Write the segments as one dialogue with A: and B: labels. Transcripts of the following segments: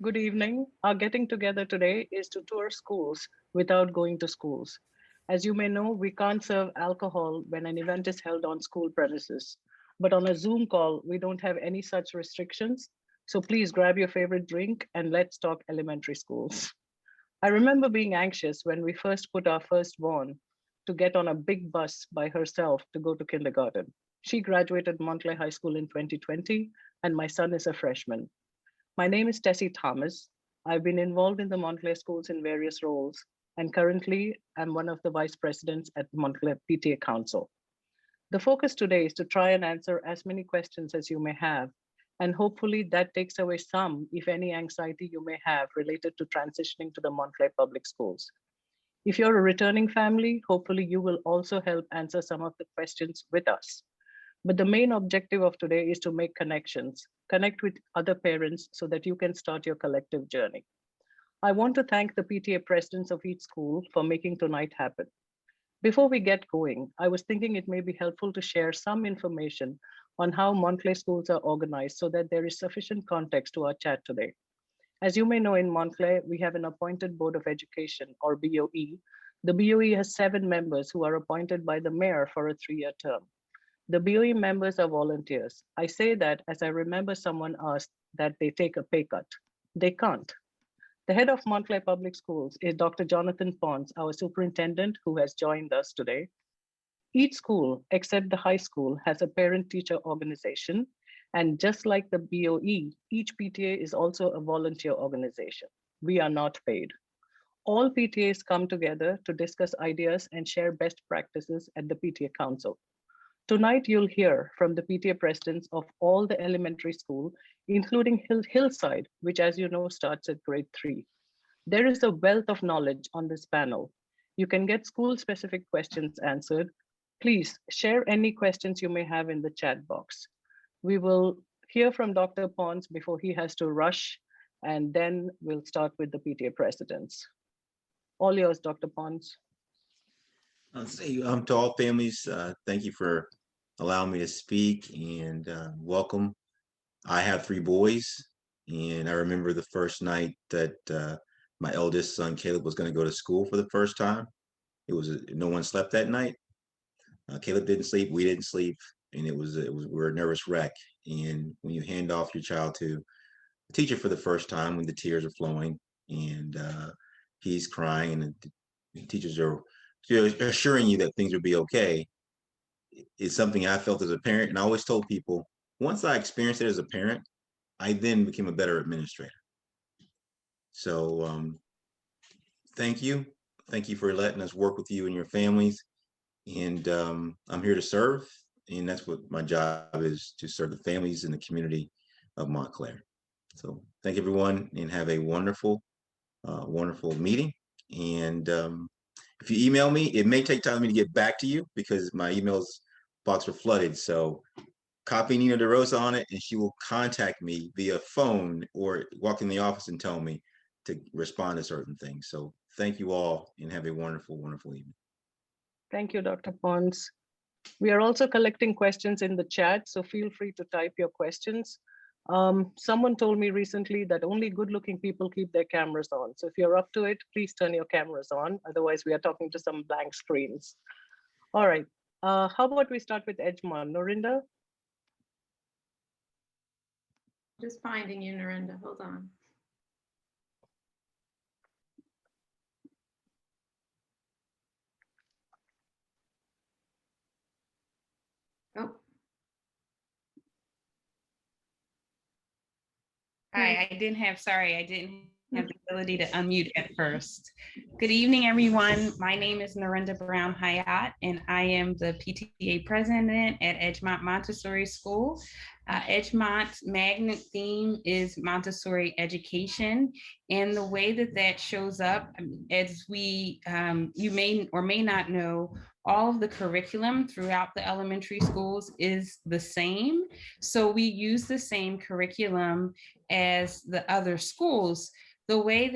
A: Good evening. Our getting together today is to tour schools without going to schools. As you may know, we can't serve alcohol when an event is held on school premises. But on a Zoom call, we don't have any such restrictions. So please grab your favorite drink and let's talk elementary schools. I remember being anxious when we first put our firstborn to get on a big bus by herself to go to kindergarten. She graduated Montclair High School in 2020, and my son is a freshman. My name is Tessie Thomas. I've been involved in the Montclair schools in various roles, and currently I'm one of the vice presidents at Montclair PTA Council. The focus today is to try and answer as many questions as you may have, and hopefully that takes away some, if any, anxiety you may have related to transitioning to the Montclair Public Schools. If you're a returning family, hopefully you will also help answer some of the questions with us. But the main objective of today is to make connections, connect with other parents so that you can start your collective journey. I want to thank the PTA presidents of each school for making tonight happen. Before we get going, I was thinking it may be helpful to share some information on how Montclair schools are organized so that there is sufficient context to our chat today. As you may know, in Montclair, we have an appointed Board of Education, or BOE. The BOE has 7 members who are appointed by the mayor for a 3-year term. The BOE members are volunteers. I say that as I remember someone asked that they take a pay cut. They can't. The head of Montclair Public Schools is Dr. Jonathan Pons, our superintendent, who has joined us today. Each school, except the high school, has a parent-teacher organization. And just like the BOE, each PTA is also a volunteer organization. We are not paid. All PTAs come together to discuss ideas and share best practices at the PTA Council. Tonight, you'll hear from the PTA presidents of all the elementary school, including Hillside, which, as you know, starts at grade 3. There is a wealth of knowledge on this panel. You can get school-specific questions answered. Please share any questions you may have in the chat box. We will hear from Dr. Pons before he has to rush, and then we'll start with the PTA presidents. All yours, Dr. Pons.
B: To all families, thank you for allowing me to speak and welcome. I have 3 boys, and I remember the first night that my eldest son Caleb was going to go to school for the first time. No one slept that night. Caleb didn't sleep, we didn't sleep, and we were a nervous wreck. And when you hand off your child to a teacher for the first time, when the tears are flowing and he's crying, and the teachers are assuring you that things will be okay, is something I felt as a parent. And I always told people, once I experienced it as a parent, I then became a better administrator. So thank you. Thank you for letting us work with you and your families. And I'm here to serve. And that's what my job is, to serve the families in the community of Montclair. So thank everyone, and have a wonderful, wonderful meeting. And if you email me, it may take time for me to get back to you because my emails box are flooded. So copy Nina DeRosa on it, and she will contact me via phone or walk in the office and tell me to respond to certain things. So thank you all, and have a wonderful, wonderful evening.
A: Thank you, Dr. Pons. We are also collecting questions in the chat, so feel free to type your questions. Someone told me recently that only good-looking people keep their cameras on. So if you're up to it, please turn your cameras on. Otherwise, we are talking to some blank screens. All right. How about we start with Edgemont? Norrinda?
C: Just finding you, Norrinda. Hold on. Oh.
D: Hi, I didn't have the ability to unmute at first. Good evening, everyone. My name is Norrinda Hayat, and I am the PTA president at Edgemont Montessori School. Edgemont's magnet theme is Montessori education, and the way that shows up, as you may or may not know, all of the curriculum throughout the elementary schools is the same. So we use the same curriculum as the other schools. The way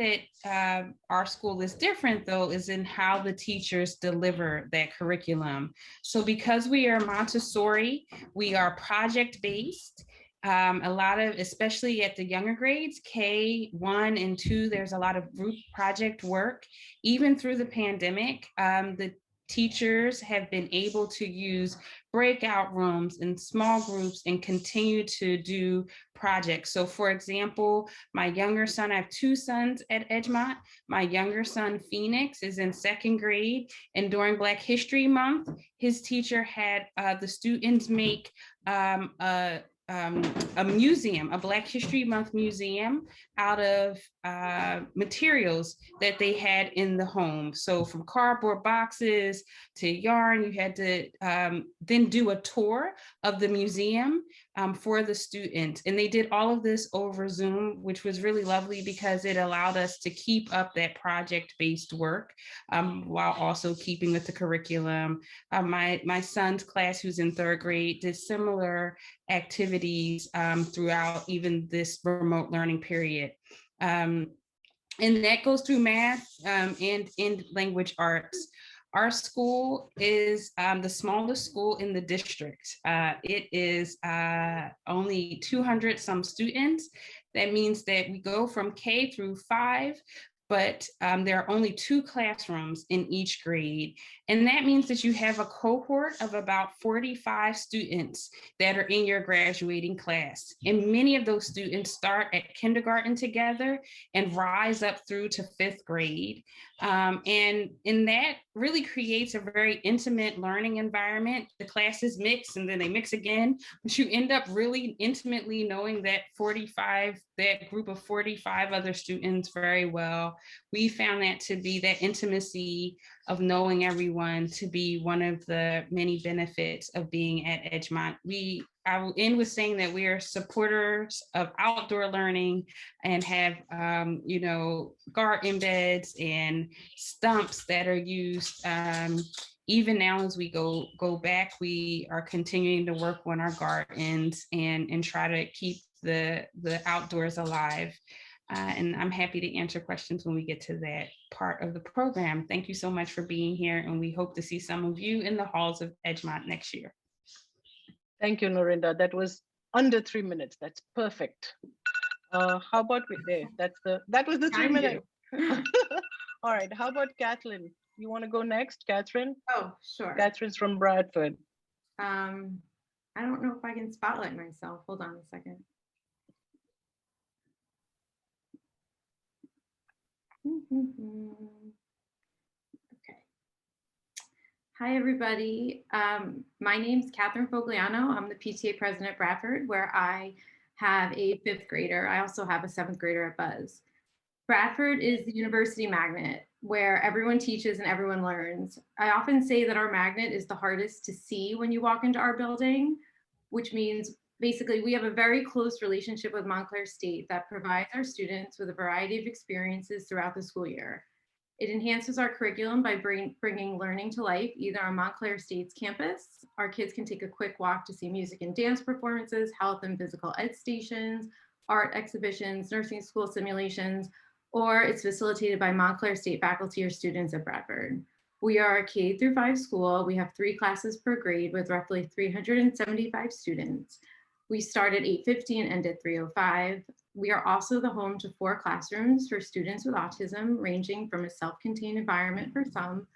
D: that our school is different, though, is in how the teachers deliver that curriculum. So because we are Montessori, we are project-based, A lot of, especially at the younger grades, K1 and 2, there's a lot of group project work. Even through the pandemic, the teachers have been able to use breakout rooms and small groups and continue to do projects. So for example, my younger son, I have 2 sons at Edgemont. My younger son, Phoenix, is in 2nd grade. And during Black History Month, his teacher had the students make a museum, a Black History Month museum out of materials that they had in the home. So from cardboard boxes to yarn, you had to then do a tour of the museum for the students. And they did all of this over Zoom, which was really lovely because it allowed us to keep up that project-based work while also keeping with the curriculum. My son's class, who's in 3rd grade, did similar activities throughout even this remote learning period. And that goes through math and in language arts. Our school is the smallest school in the district. It is only 200 some students. That means that we go from K through 5, but there are only 2 classrooms in each grade. And that means that you have a cohort of about 45 students that are in your graduating class. And many of those students start at kindergarten together and rise up through to 5th grade. And that really creates a very intimate learning environment. The classes mix and then they mix again, but you end up really intimately knowing that group of 45 other students very well. We found that to be that intimacy of knowing everyone to be one of the many benefits of being at Edgemont. I will end with saying that we are supporters of outdoor learning and have, garden beds and stumps that are used. Even now, as we go back, we are continuing to work on our gardens and try to keep the outdoors alive. And I'm happy to answer questions when we get to that part of the program. Thank you so much for being here, and we hope to see some of you in the halls of Edgemont next year.
A: Thank you, Norrinda. That was under 3 minutes. That's perfect. How about that was the 3 minutes. All right, how about Kathryn? You want to go next, Kathryn?
C: Oh, sure.
A: Kathryn's from Bradford.
C: I don't know if I can spotlight myself. Hold on a second. Okay. Hi, everybody. My name's Kathryn Fogliano. I'm the PTA president at Bradford, where I have a 5th grader. I also have a 7th grader at Buzz. Bradford is the university magnet where everyone teaches and everyone learns. I often say that our magnet is the hardest to see when you walk into our building, which means basically we have a very close relationship with Montclair State that provides our students with a variety of experiences throughout the school year. It enhances our curriculum by bringing learning to life, either on Montclair State's campus. Our kids can take a quick walk to see music and dance performances, health and physical ed stations, art exhibitions, nursing school simulations, or it's facilitated by Montclair State faculty or students at Bradford. We are a K through 5 school. We have 3 classes per grade with roughly 375 students. We start at 8:50 and end at 3:05. We are also the home to 4 classrooms for students with autism, ranging from a self-contained environment for some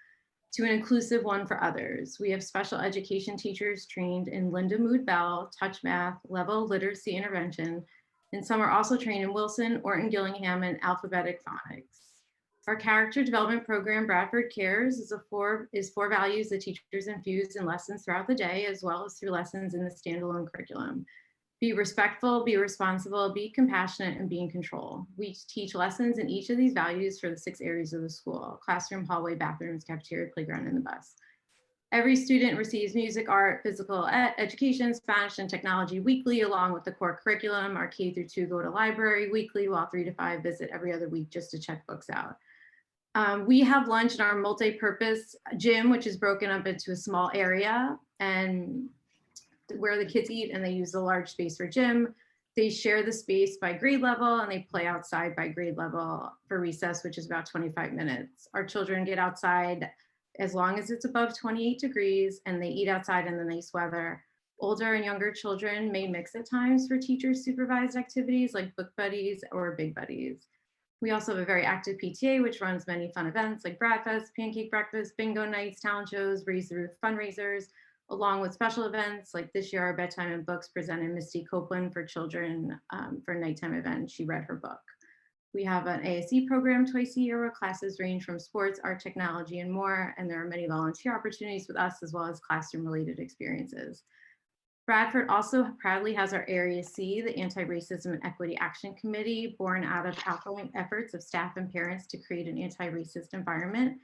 C: to an inclusive one for others. We have special education teachers trained in Linda Mood Bell, Touch Math, Level Literacy Intervention, and some are also trained in Wilson, Orton Gillingham, and alphabetic phonics. Our character development program, Bradford Cares, is 4 values that teachers infuse in lessons throughout the day, as well as through lessons in the standalone curriculum. Be respectful, be responsible, be compassionate, and be in control. We teach lessons in each of these values for the 6 areas of the school: classroom, hallway, bathrooms, cafeteria, playground, and the bus. Every student receives music, art, physical education, Spanish, and technology weekly, along with the core curriculum. Our K through 2 go to library weekly, while 3 to 5 visit every other week just to check books out. We have lunch in our multi-purpose gym, which is broken up into a small area and where the kids eat, and they use the large space for gym. They share the space by grade level and they play outside by grade level for recess, which is about 25 minutes. Our children get outside as long as it's above 28 degrees and they eat outside in the nice weather. Older and younger children may mix at times for teachers supervised activities like book buddies or big buddies. We also have a very active PTA, which runs many fun events like Bradfest, pancake breakfast, bingo nights, talent shows, raise the roof fundraisers, along with special events like this year, our Bedtime and Books presented Misty Copeland for children for a nighttime event. She read her book. We have an ASE program twice a year where classes range from sports, art, technology, and more. And there are many volunteer opportunities with us as well as classroom related experiences. Bradford also proudly has our Area C, the Anti-Racism and Equity Action Committee, born out of outgoing efforts of staff and parents to create an anti-racist environment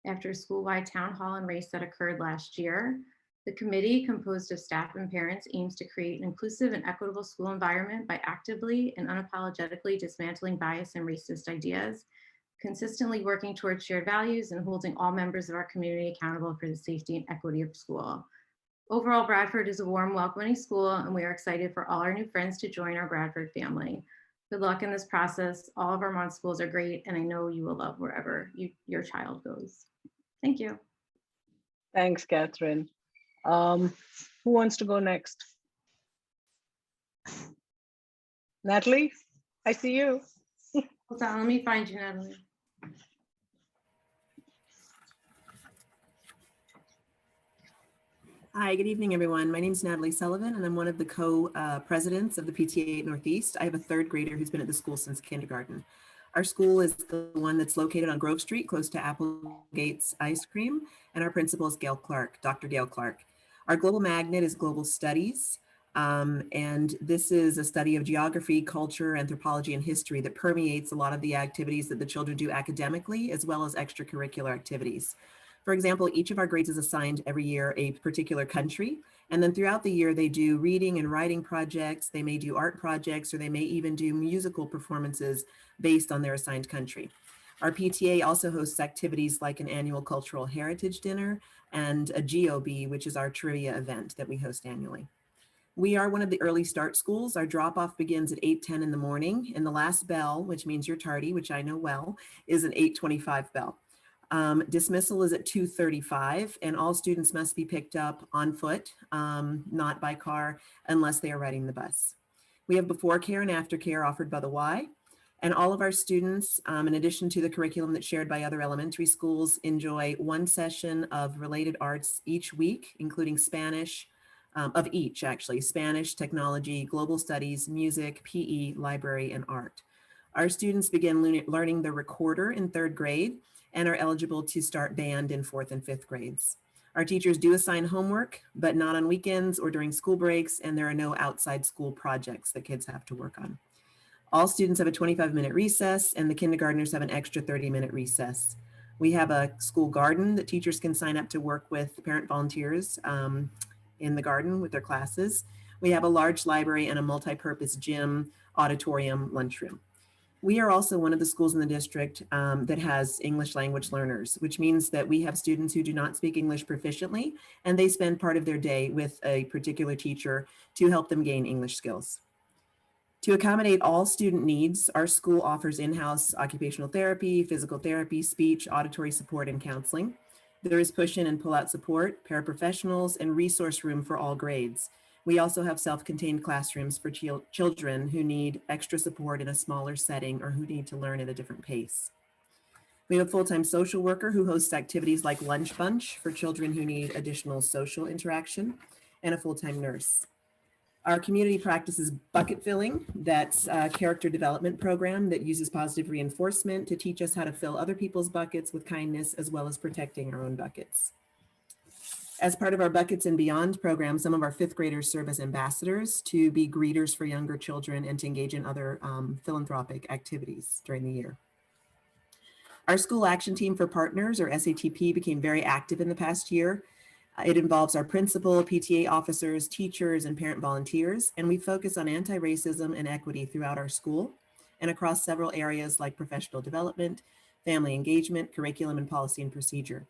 C: after a school-wide town hall and race that occurred last year. The committee, composed of staff and parents, aims to create an inclusive and equitable school environment by actively and unapologetically dismantling bias and racist ideas, consistently working towards shared values, and holding all members of our community accountable for the safety and equity of school. Overall, Bradford is a warm, welcoming school, and we are excited for all our new friends to join our Bradford family. Good luck in this process. All of our Vermont schools are great, and I know you will love wherever your child goes. Thank you.
A: Thanks, Kathryn. Who wants to go next? Natalie, I see you.
C: Hold on, let me find you, Natalie.
E: Hi, good evening, everyone. My name is Natalie Sullivan, and I'm one of the co-presidents of the PTA Northeast. I have a third grader who's been at the school since kindergarten. Our school is the one that's located on Grove Street, close to Applegate's Ice Cream, and our principal is Gail Clark, Dr. Gail Clark. Our global magnet is Global Studies, and this is a study of geography, culture, anthropology, and history that permeates a lot of the activities that the children do academically, as well as extracurricular activities. For example, each of our grades is assigned every year a particular country, and then throughout the year they do reading and writing projects, they may do art projects, or they may even do musical performances based on their assigned country. Our PTA also hosts activities like an annual cultural heritage dinner and a GOB, which is our trivia event that we host annually. We are one of the early start schools. Our drop-off begins at 8:10 in the morning, and the last bell, which means you're tardy, which I know well, is an 8:25 bell. Dismissal is at 2:35, and all students must be picked up on foot, not by car, unless they are riding the bus. We have before care and after care offered by the Y, and all of our students, in addition to the curriculum that's shared by other elementary schools, enjoy one session of related arts each week, including Spanish, of each actually, Spanish, technology, global studies, music, PE, library, and art. Our students begin learning the recorder in third grade, and are eligible to start band in fourth and fifth grades. Our teachers do assign homework, but not on weekends or during school breaks, and there are no outside school projects that kids have to work on. All students have a 25-minute recess, and the kindergartners have an extra 30-minute recess. We have a school garden that teachers can sign up to work with parent volunteers in the garden with their classes. We have a large library and a multi-purpose gym, auditorium, lunchroom. We are also one of the schools in the district that has English language learners, which means that we have students who do not speak English proficiently, and they spend part of their day with a particular teacher to help them gain English skills. To accommodate all student needs, our school offers in-house occupational therapy, physical therapy, speech, auditory support, and counseling. There is push-in and pull-out support, paraprofessionals, and resource room for all grades. We also have self-contained classrooms for children who need extra support in a smaller setting or who need to learn at a different pace. We have a full-time social worker who hosts activities like Lunch Bunch for children who need additional social interaction, and a full-time nurse. Our community practices bucket filling. That's a character development program that uses positive reinforcement to teach us how to fill other people's buckets with kindness, as well as protecting our own buckets. As part of our Buckets and Beyond program, some of our fifth graders serve as ambassadors to be greeters for younger children and to engage in other philanthropic activities during the year. Our School Action Team for Partners, or SATP, became very active in the past year. It involves our principal, PTA officers, teachers, and parent volunteers, and we focus on anti-racism and equity throughout our school and across several areas like professional development, family engagement, curriculum, and policy and procedure.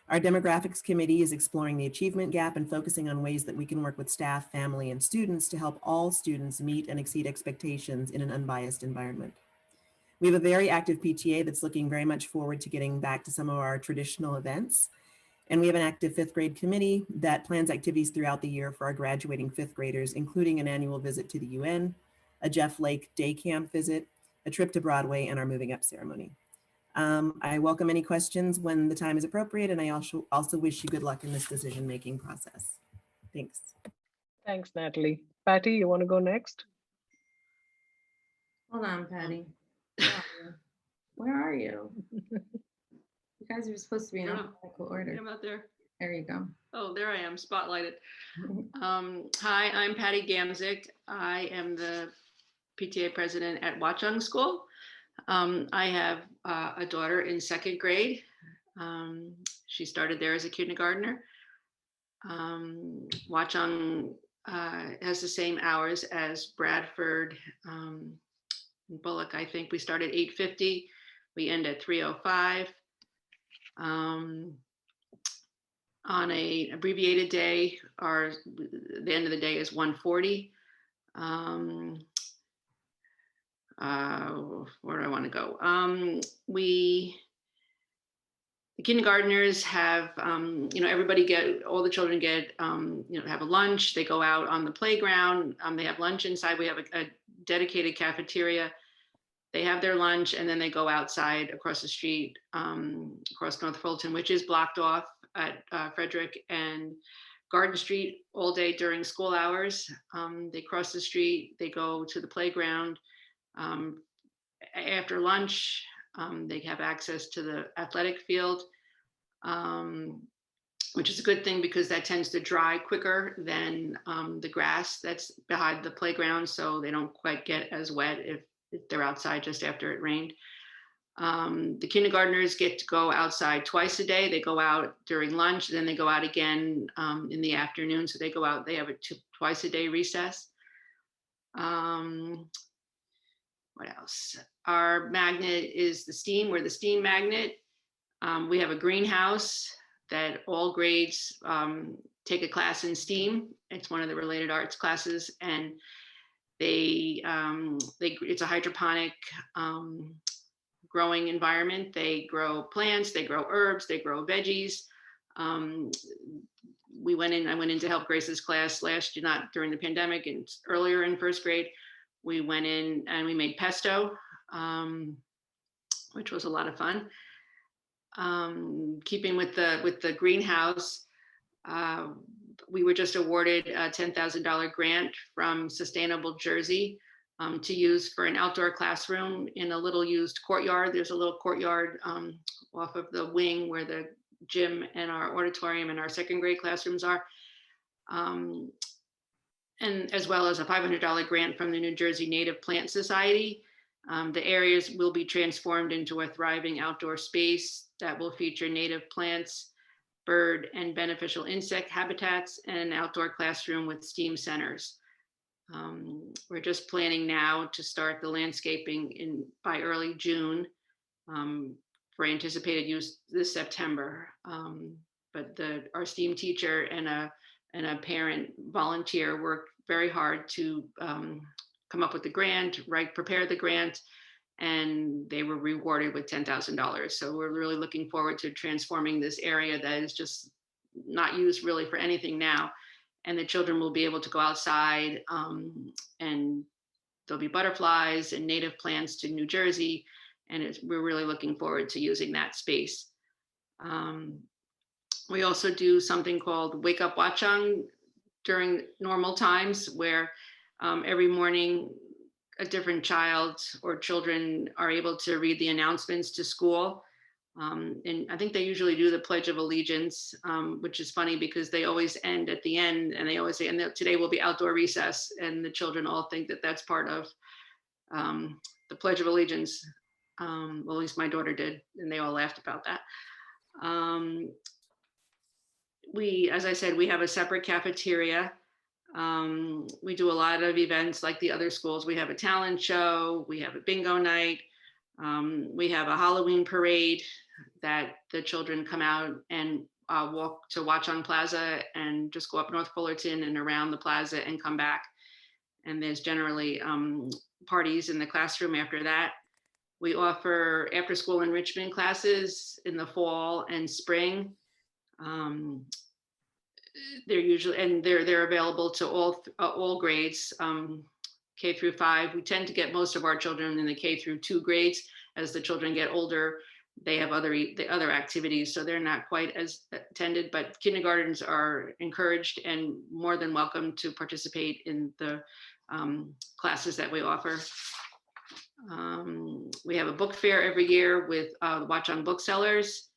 E: Our demographics committee is exploring the achievement gap and focusing on ways that we can work with staff, family, and students to help all students meet and exceed expectations in an unbiased environment. We have a very active PTA that's looking very much forward to getting back to some of our traditional events. And we have an active 5th grade committee that plans activities throughout the year for our graduating 5th graders, including an annual visit to the UN, a Jeff Lake day camp visit, a trip to Broadway, and our moving up ceremony. I welcome any questions when the time is appropriate, and I also wish you good luck in this decision-making process. Thanks.
A: Thanks, Natalie. Patty, you want to go next?
C: Hold on, Patty. Where are you? You guys are supposed to be in alphabetical order.
F: I'm out there.
C: There you go.
F: Oh, there I am, spotlighted. Hi, I'm Patty Gamcsik. I am the PTA president at Watchung School. I have a daughter in 2nd grade. She started there as a kindergartner. Watchung has the same hours as Bradford and Bullock. I think we start at 8:50. We end at 3:05. On a abbreviated day, the end of the day is 1:40. Where do I want to go? The kindergartners have, everybody all the children get, have a lunch. They go out on the playground. They have lunch inside. We have a dedicated cafeteria. They have their lunch and then they go outside across the street, across North Fulton, which is blocked off at Frederick and Garden Street all day during school hours. They cross the street, they go to the playground. After lunch, they have access to the athletic field, which is a good thing because that tends to dry quicker than the grass that's behind the playground, so they don't quite get as wet if they're outside just after it rained. The kindergartners get to go outside twice a day. They go out during lunch, then they go out again in the afternoon. So they go out, they have a twice a day recess. What else? Our magnet is the STEAM. We're the STEAM magnet. We have a greenhouse that all grades take a class in STEAM. It's one of the related arts classes, and it's a hydroponic growing environment. They grow plants, they grow herbs, they grow veggies. I went in to help Grace's class last year, not during the pandemic, and earlier in 1st grade. We went in and we made pesto, which was a lot of fun. Keeping with the greenhouse, we were just awarded a $10,000 grant from Sustainable Jersey to use for an outdoor classroom in a little used courtyard. There's a little courtyard off of the wing where the gym and our auditorium and our 2nd grade classrooms are. And as well as a $500 grant from the New Jersey Native Plant Society. The areas will be transformed into a thriving outdoor space that will feature native plants, bird and beneficial insect habitats, and an outdoor classroom with STEAM centers. We're just planning now to start the landscaping by early June for anticipated use this September. But our STEAM teacher and a parent volunteer worked very hard to come up with the grant, prepare the grant, and they were rewarded with $10,000. So we're really looking forward to transforming this area that is just not used really for anything now. And the children will be able to go outside and there'll be butterflies and native plants to New Jersey. And we're really looking forward to using that space. We also do something called Wake Up Watchung during normal times, where every morning a different child or children are able to read the announcements to school. And I think they usually do the Pledge of Allegiance, which is funny because they always end at the end, and they always say, and today will be outdoor recess. And the children all think that that's part of the Pledge of Allegiance. Well, at least my daughter did, and they all laughed about that. As I said, we have a separate cafeteria. We do a lot of events like the other schools. We have a talent show, we have a bingo night, we have a Halloween parade that the children come out and walk to Watchung Plaza and just go up North Fullerton and around the plaza and come back. And there's generally parties in the classroom after that. We offer after-school enrichment classes in the fall and spring. They're usually, and they're available to all grades, K through 5. We tend to get most of our children in the K through 2 grades. As the children get older, they have other activities, so they're not quite as attended, but kindergartens are encouraged and more than welcome to participate in the classes that we offer. We have a book fair every year with Watchung booksellers.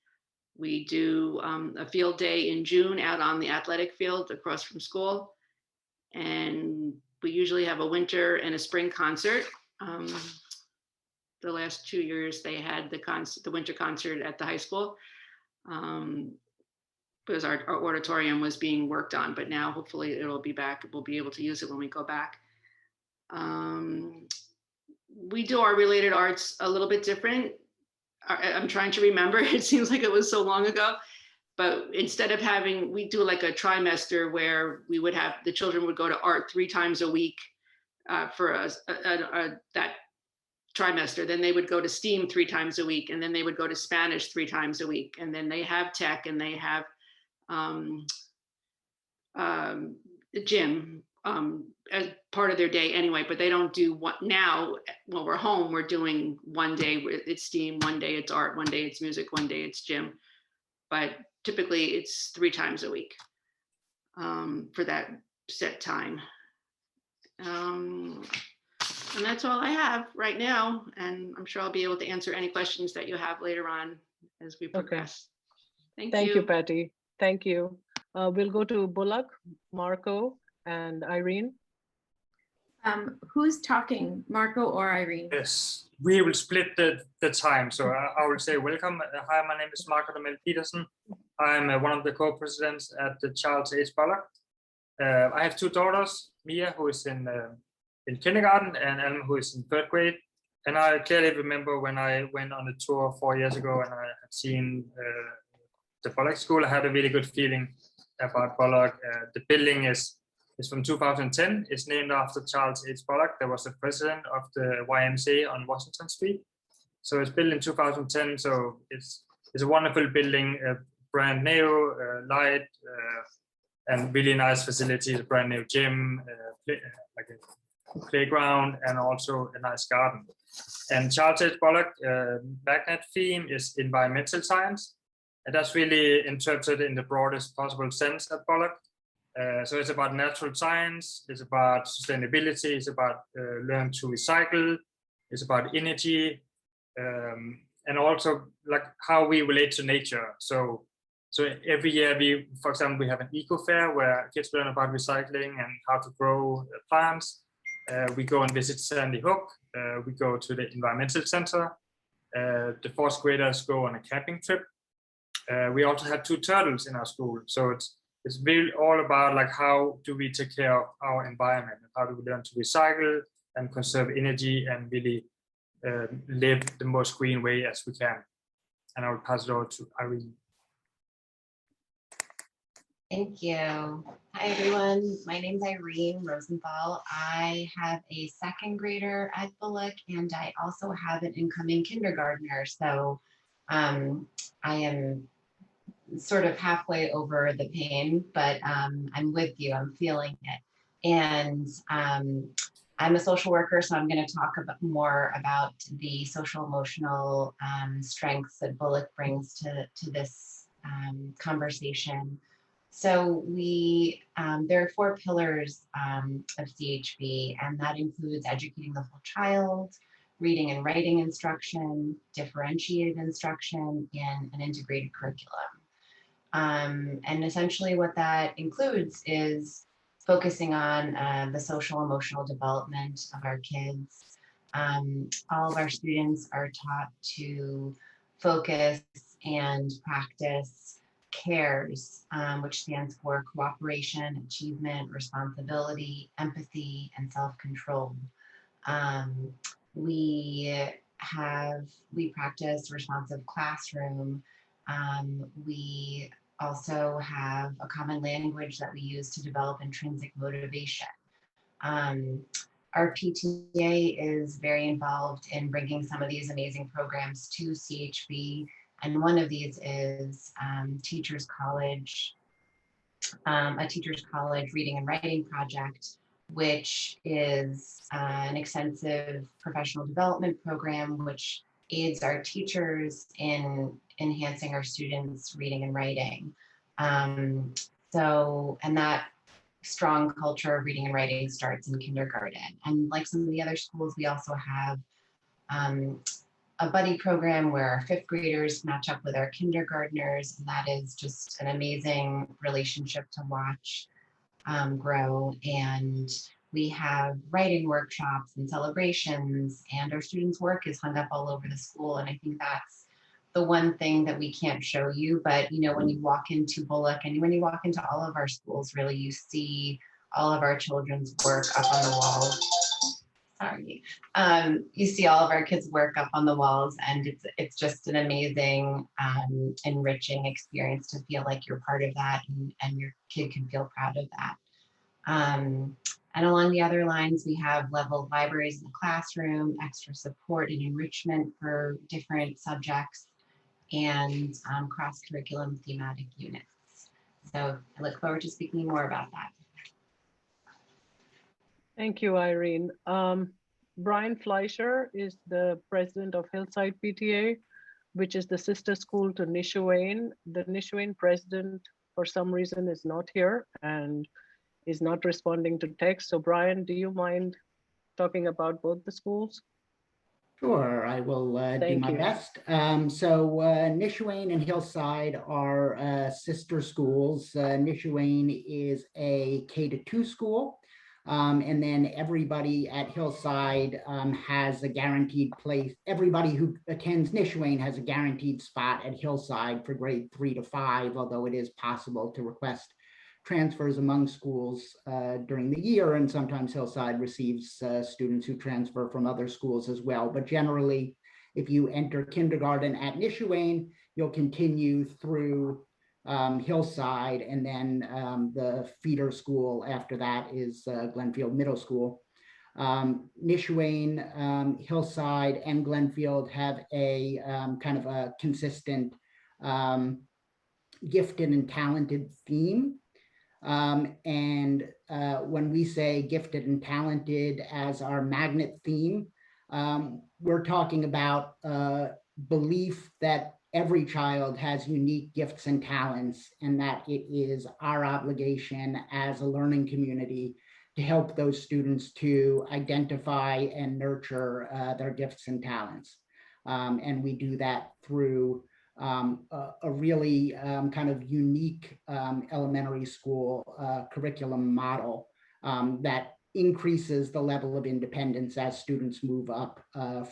F: We do a field day in June out on the athletic field across from school. And we usually have a winter and a spring concert. The last 2 years they had the winter concert at the high school because our auditorium was being worked on, but now hopefully it'll be back. We'll be able to use it when we go back. We do our related arts a little bit different. I'm trying to remember, it seems like it was so long ago, but instead of we do like a trimester where we would have, the children would go to art 3 times a week for that trimester. Then they would go to STEAM 3 times a week, and then they would go to Spanish 3 times a week. And then they have tech, and they have the gym as part of their day anyway, but they don't do what now. When we're home, we're doing one day it's STEAM, one day it's art, one day it's music, one day it's gym. But typically it's 3 times a week for that set time. And that's all I have right now. And I'm sure I'll be able to answer any questions that you have later on as we progress. Okay.
A: Thank you, Patty. Thank you. We'll go to Bullock, Marco, and Irene.
C: Who's talking, Marco or Irene?
G: Yes, we will split the time. So I will say welcome. Hi, my name is Marco Petersen. I'm one of the co-presidents at the Charles H. Bullock. I have 2 daughters, Mia, who is in kindergarten, and Elma, who is in 3rd grade. And I clearly remember when I went on a tour 4 years ago and I had seen the Bullock School. I had a really good feeling about Bullock. The building is from 2010. It's named after Charles H. Bullock. There was the president of the YMCA on Washington Street. So it's built in 2010. So it's a wonderful building, brand new, light, and really nice facilities, a brand new gym, like a playground, and also a nice garden. And Charles H. Bullock magnet theme is environmental science. And that's really interpreted in the broadest possible sense at Bullock. So it's about natural science, it's about sustainability, it's about learn to recycle, it's about energy, and also like how we relate to nature. So every year for example, we have an eco fair where kids learn about recycling and how to grow plants. We go and visit Sandy Hook. We go to the environmental center. The 4th graders go on a camping trip. We also have 2 turtles in our school. So it's really all about like how do we take care of our environment and how do we learn to recycle and conserve energy and really live the most green way as we can. And I will pass it over to Irene.
H: Thank you. Hi, everyone. My name is Irene Rosenthal. I have a 2nd grader at Bullock, and I also have an incoming kindergartner. So I am sort of halfway over the pain, but I'm with you. I'm feeling it. And I'm a social worker, so I'm going to talk more about the social emotional strengths that Bullock brings to this conversation. So there are 4 pillars of CHB, and that includes educating the whole child, reading and writing instruction, differentiated instruction, and an integrated curriculum. And essentially what that includes is focusing on the social emotional development of our kids. All of our students are taught to focus and practice CARES, which stands for cooperation, achievement, responsibility, empathy, and self-control. We practice responsive classroom. We also have a common language that we use to develop intrinsic motivation. Our PTA is very involved in bringing some of these amazing programs to CHB, And one of these is Teachers College, a Teachers College reading and writing project, which is an extensive professional development program which aids our teachers in enhancing our students' reading and writing. And that strong culture of reading and writing starts in kindergarten. And like some of the other schools, we also have a buddy program where our fifth graders match up with our kindergartners. And that is just an amazing relationship to watch grow. And we have writing workshops and celebrations, and our students' work is hung up all over the school. And I think that's the one thing that we can't show you, but you know, when you walk into Bullock and when you walk into all of our schools, really you see all of our children's work up on the walls. Sorry, you see all of our kids' work up on the walls, and it's just an amazing, enriching experience to feel like you're part of that, and your kid can feel proud of that. And along the other lines, we have level libraries in the classroom, extra support and enrichment for different subjects, and cross-curriculum thematic units. So I look forward to speaking more about that.
A: Thank you, Irene. Brian Fleischer is the president of Hillside PTA, which is the sister school to Nishuane. The Nishuane president, for some reason, is not here and is not responding to text. So Brian, do you mind talking about both the schools?
I: Sure, I will do my best. Nishuane and Hillside are sister schools. Nishuane is a K-2 school. And then everybody at Hillside has a guaranteed place. Everybody who attends Nishuane has a guaranteed spot at Hillside for grade 3 to 5, although it is possible to request transfers among schools during the year, and sometimes Hillside receives students who transfer from other schools as well. But generally, if you enter kindergarten at Nishuane, you'll continue through Hillside, and then the feeder school after that is Glenfield Middle School. Nishuane, Hillside, and Glenfield have a kind of a consistent gifted and talented theme. When we say gifted and talented as our magnet theme, we're talking about belief that every child has unique gifts and talents, and that it is our obligation as a learning community to help those students to identify and nurture their gifts and talents. And we do that through a really kind of unique elementary school curriculum model that increases the level of independence as students move up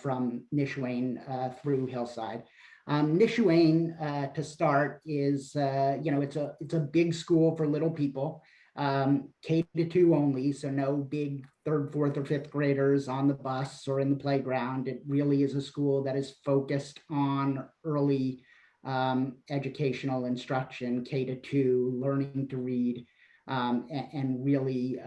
I: from Nishuane through Hillside. Nishuane, to start, is it's a big school for little people, K-2 only, so no big 3rd, 4th, or 5th graders on the bus or in the playground. It really is a school that is focused on early educational instruction, K-2, learning to read, and really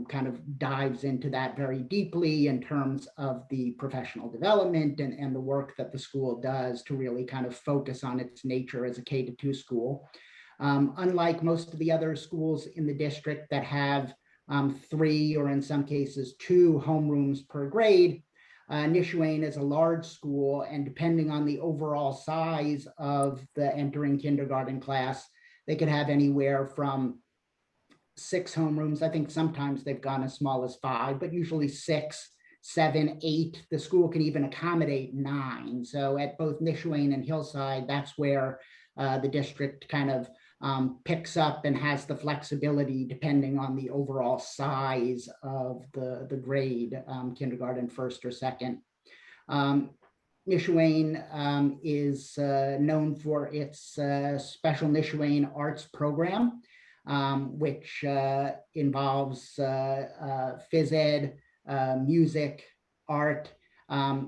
I: kind of dives into that very deeply in terms of the professional development and the work that the school does to really kind of focus on its nature as a K-2 school. Unlike most of the other schools in the district that have 3 or in some cases 2 homerooms per grade, Nishuane is a large school, and depending on the overall size of the entering kindergarten class, they could have anywhere from 6 homerooms. I think sometimes they've gone as small as 5, but usually 6, 7, 8. The school can even accommodate 9. So at both Nishuane and Hillside, that's where the district kind of picks up and has the flexibility depending on the overall size of the grade, kindergarten, 1st or 2nd. Nishuane is known for its special Nishuane arts program, which involves phys ed, music, art.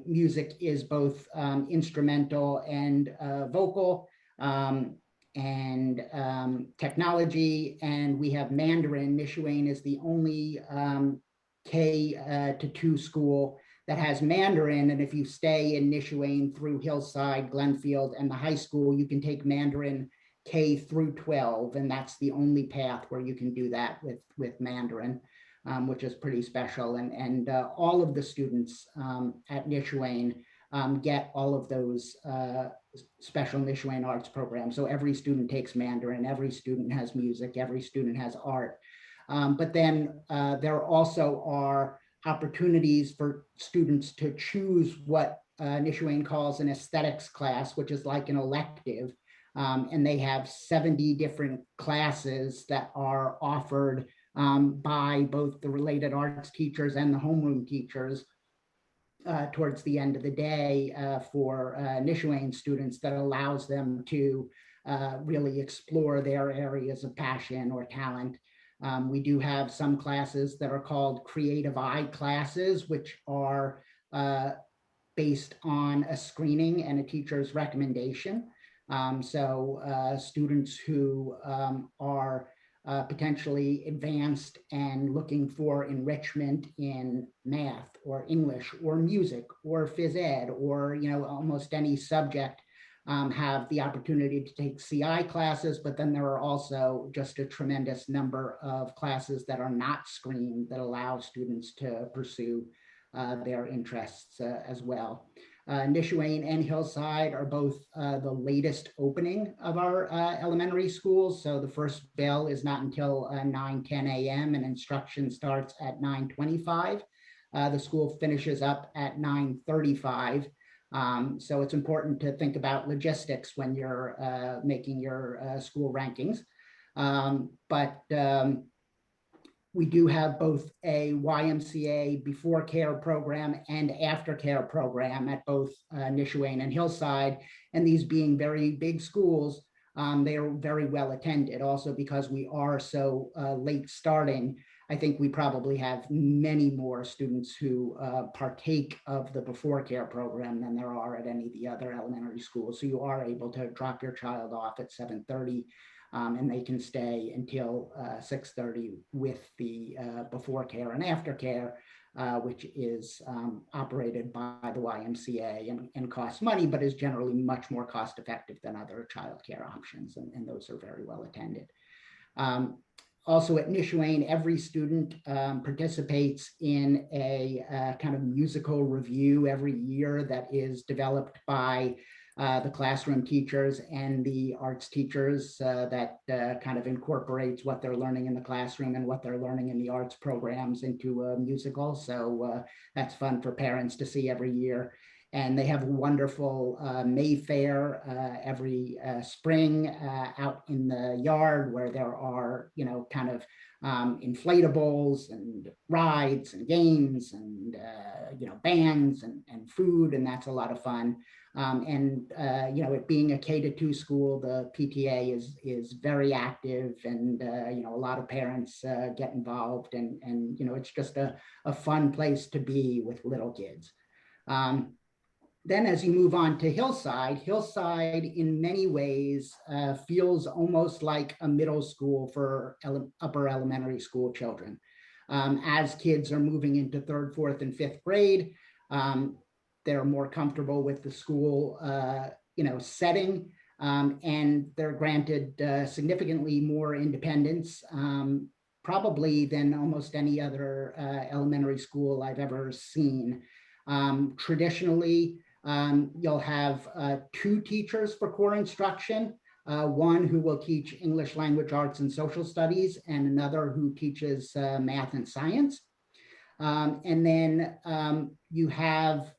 I: Music is both instrumental and vocal, and technology, and we have Mandarin. Nishuane is the only K-2 school that has Mandarin. And if you stay in Nishwain through Hillside, Glenfield, and the high school, you can take Mandarin K through 12. And that's the only path where you can do that with Mandarin, which is pretty special. And all of the students at Nishwain get all of those special Nishwain arts programs. So every student takes Mandarin, every student has music, every student has art. But then there also are opportunities for students to choose what Nishwain calls an aesthetics class, which is like an elective. And they have 70 different classes that are offered by both the related arts teachers and the homeroom teachers towards the end of the day for Nishwain students, that allows them to really explore their areas of passion or talent. We do have some classes that are called Creative Eye classes, which are based on a screening and a teacher's recommendation. So students who are potentially advanced and looking for enrichment in math or English or music or phys ed or almost any subject have the opportunity to take CI classes, but then there are also just a tremendous number of classes that are not screened that allow students to pursue their interests as well. Nishwain and Hillside are both the latest opening of our elementary schools. So the first bell is not until 9:10 a.m. and instruction starts at 9:25. The school finishes up at 9:35. So it's important to think about logistics when you're making your school rankings. But we do have both a YMCA before care program and after care program at both Nishwain and Hillside. And these being very big schools, they are very well attended. Also, because we are so late starting, I think we probably have many more students who partake of the before care program than there are at any of the other elementary schools. So you are able to drop your child off at 7:30 and they can stay until 6:30 with the before care and after care, which is operated by the YMCA and costs money, but is generally much more cost effective than other childcare options. And those are very well attended. Also at Nishwain, every student participates in a kind of musical review every year that is developed by the classroom teachers and the arts teachers that kind of incorporates what they're learning in the classroom and what they're learning in the arts programs into a musical. So that's fun for parents to see every year. And they have a wonderful Mayfair every spring out in the yard, where there are, kind of inflatables and rides and games and, bands and food, and that's a lot of fun. It being a K-2 school, the PTA is very active, and a lot of parents get involved, and it's just a fun place to be with little kids. Then as you move on to Hillside in many ways feels almost like a middle school for upper elementary school children. As kids are moving into 3rd, 4th, and 5th grade, they're more comfortable with the school, setting, and they're granted significantly more independence, probably than almost any other elementary school I've ever seen. Traditionally, you'll have 2 teachers for core instruction, one who will teach English language arts and social studies, and another who teaches math and science. And then you have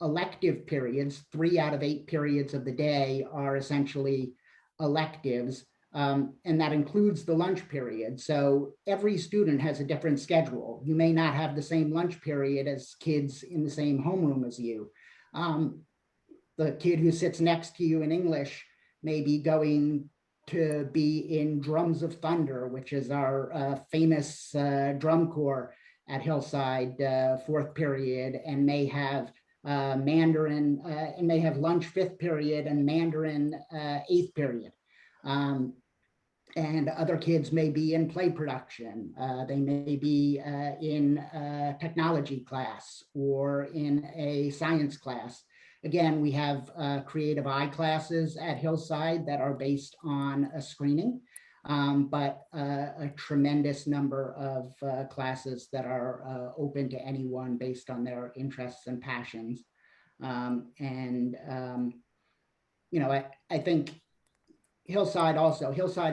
I: elective periods. 3 out of 8 periods of the day are essentially electives, and that includes the lunch period. So every student has a different schedule. You may not have the same lunch period as kids in the same homeroom as you. The kid who sits next to you in English may be going to be in Drums of Thunder, which is our famous drum corps at Hillside, 4th period, and may have Mandarin, and may have lunch 5th period and Mandarin 8th period. And other kids may be in play production. They may be in a technology class or in a science class. Again, we have creative eye classes at Hillside that are based on a screening, but a tremendous number of classes that are open to anyone based on their interests and passions. You know, I think Hillside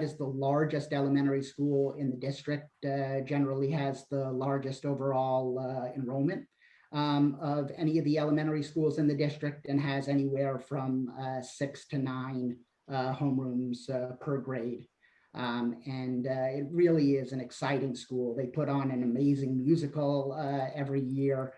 I: is the largest elementary school in the district, generally has the largest overall enrollment of any of the elementary schools in the district, and has anywhere from 6 to 9 homerooms per grade. It really is an exciting school. They put on an amazing musical every year.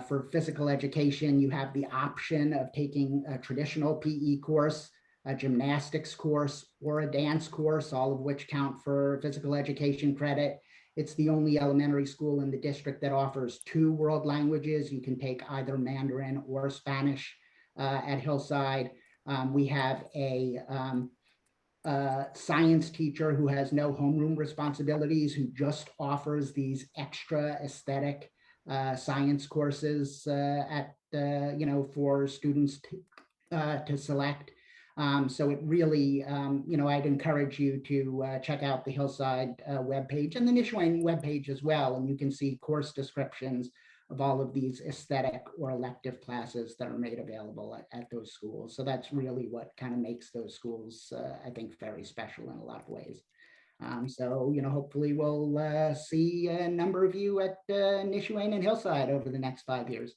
I: For physical education, you have the option of taking a traditional PE course, a gymnastics course, or a dance course, all of which count for physical education credit. It's the only elementary school in the district that offers 2 world languages. You can take either Mandarin or Spanish at Hillside. We have a science teacher who has no homeroom responsibilities, who just offers these extra aesthetic science courses for students to select. So it really, I'd encourage you to check out the Hillside webpage and the Nishwain webpage as well. And you can see course descriptions of all of these aesthetic or elective classes that are made available at those schools. So that's really what kind of makes those schools, I think, very special in a lot of ways. So, hopefully we'll see a number of you at Nishwain and Hillside over the next 5 years.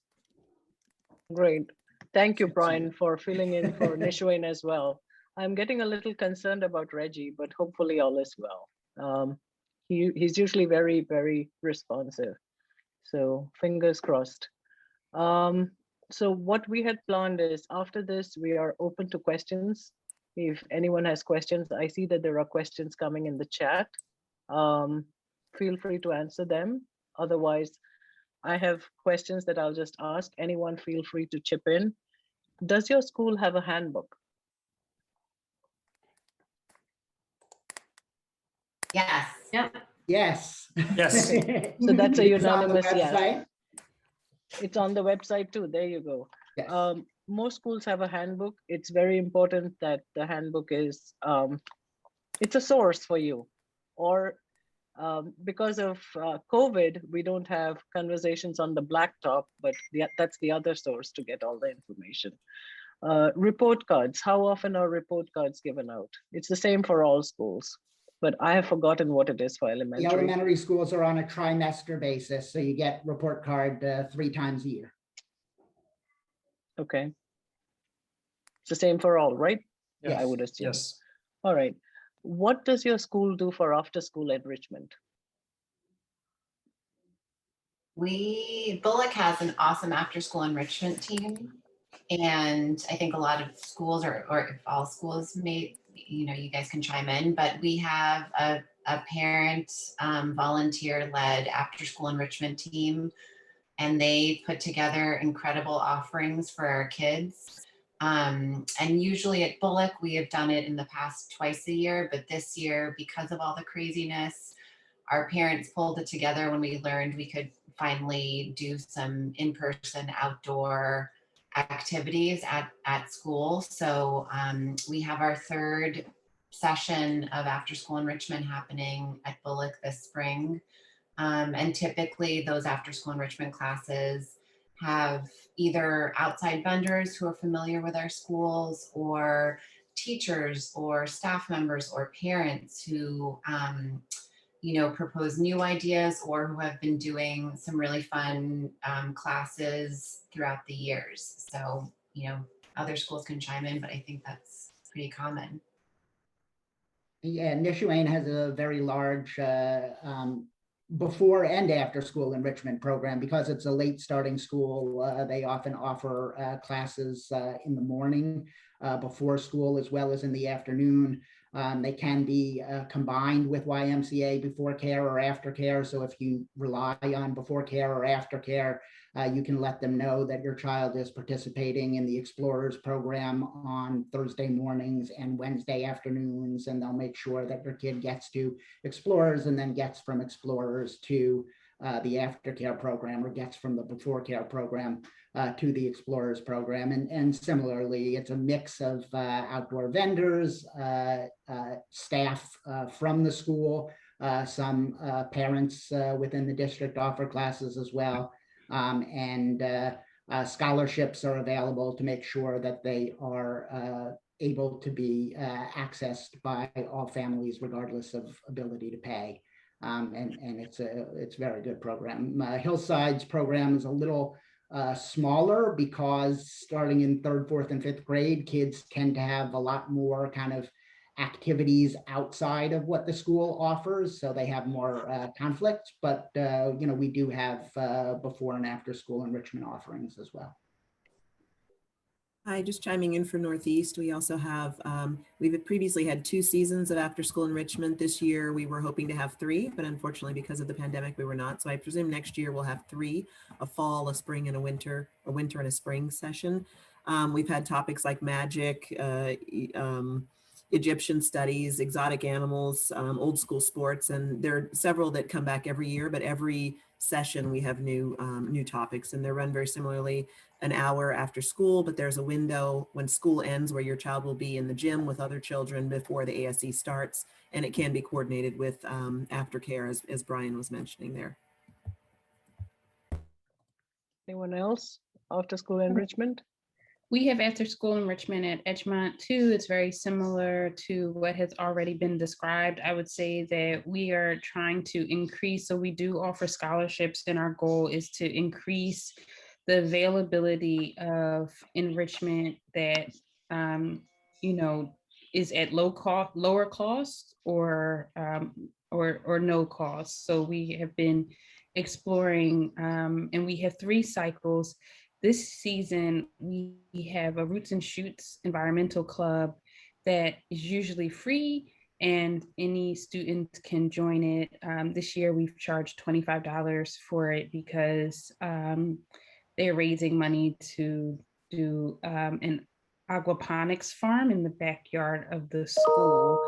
A: Great. Thank you, Brian, for filling in for Nishwain as well. I'm getting a little concerned about Reggie, but hopefully all is well. He's usually very, very responsive. So fingers crossed. So what we had planned is, after this, we are open to questions. If anyone has questions, I see that there are questions coming in the chat. Feel free to answer them. Otherwise, I have questions that I'll just ask. Anyone feel free to chip in. Does your school have a handbook?
H: Yes.
C: Yep.
I: Yes.
G: Yes.
A: So that's a unanimous
I: yes.
A: yes. It's on the website too. There you go.
I: Yes.
A: Most schools have a handbook. It's very important that the handbook is, it's a source for you. Or because of COVID, we don't have conversations on the blacktop, but that's the other source to get all the information. Report cards. How often are report cards given out? It's the same for all schools, but I have forgotten what it is for elementary.
I: The elementary schools are on a trimester basis, so you get report card 3 times a year.
A: Okay. It's the same for all, right?
G: Yes.
A: Yeah, I would assume.
G: Yes.
A: All right. What does your school do for after-school enrichment?
H: Bullock has an awesome after-school enrichment team. And I think a lot of schools, or if all schools may, you guys can chime in, but we have a parent volunteer-led after-school enrichment team, and they put together incredible offerings for our kids. And usually at Bullock, we have done it in the past twice a year, but this year, because of all the craziness, our parents pulled it together when we learned we could finally do some in-person outdoor activities at school. So we have our 3rd session of after-school enrichment happening at Bullock this spring. And typically those after-school enrichment classes have either outside vendors who are familiar with our schools, or teachers or staff members or parents who propose new ideas, or who have been doing some really fun classes throughout the years. So, other schools can chime in, but I think that's pretty common.
I: Yeah, Nishwain has a very large before and after school enrichment program. Because it's a late starting school, they often offer classes in the morning before school, as well as in the afternoon. They can be combined with YMCA before care or after care. So if you rely on before care or after care, you can let them know that your child is participating in the Explorers program on Thursday mornings and Wednesday afternoons, and they'll make sure that your kid gets to Explorers and then gets from Explorers to the aftercare program, or gets from the before care program to the Explorers program. And similarly, it's a mix of outdoor vendors, staff from the school, some parents within the district offer classes as well. And scholarships are available to make sure that they are able to be accessed by all families regardless of ability to pay. And it's a very good program. Hillside's program is a little smaller because starting in 3rd, 4th, and 5th grade, kids tend to have a lot more kind of activities outside of what the school offers, so they have more conflict. But you know, we do have before and after school enrichment offerings as well.
E: Hi, just chiming in for Northeast. We also have, we've previously had 2 seasons of after school enrichment. This year we were hoping to have 3, but unfortunately because of the pandemic, we were not. So I presume next year we'll have 3, a fall, a spring, and a winter and a spring session. We've had topics like magic, Egyptian studies, exotic animals, old school sports, and there are several that come back every year, but every session we have new topics, and they're run very similarly. An hour after school, but there's a window when school ends where your child will be in the gym with other children before the ASE starts, and it can be coordinated with aftercare, as Brian was mentioning there.
A: Anyone else? After school enrichment?
D: We have after school enrichment at Edgemont too. It's very similar to what has already been described. I would say that we are trying to increase, so we do offer scholarships, and our goal is to increase the availability of enrichment that you know, is at lower cost, or no cost. So we have been exploring, and we have 3 cycles. This season, we have a Roots and Shoots environmental club that is usually free, and any student can join it. This year, we've charged $25 for it because they're raising money to do an aquaponics farm in the backyard of the school.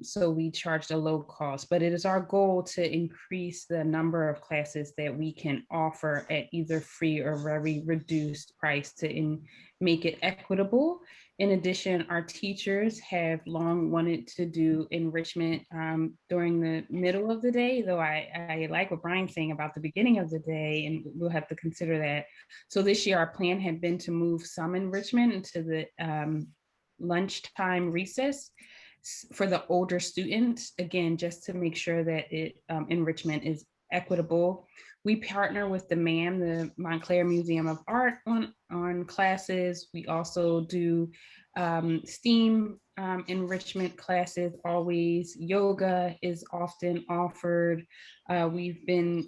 D: So we charged a low cost, but it is our goal to increase the number of classes that we can offer at either free or very reduced price to make it equitable. In addition, our teachers have long wanted to do enrichment during the middle of the day, though I like what Brian's saying about the beginning of the day, and we'll have to consider that. So this year, our plan had been to move some enrichment into the lunchtime recess for the older students, again, just to make sure that enrichment is equitable. We partner with the MAM, the Montclair Museum of Art, on classes. We also do STEAM enrichment classes always. Yoga is often offered. We've been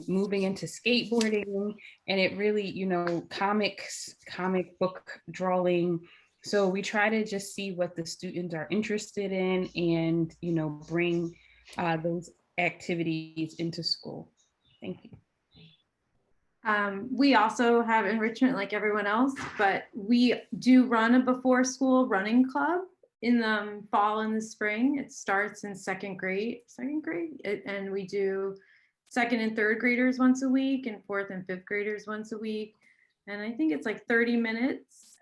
D: moving into skateboarding, and it really, you know, comic book drawing. So we try to just see what the students are interested in and, you know, bring those activities into school. Thank you.
C: We also have enrichment like everyone else, but we do run a before school running club in the fall and the spring. It starts in second grade, and we do 2nd and 3rd graders once a week and 4th and 5th graders once a week. And I think it's like 30 minutes.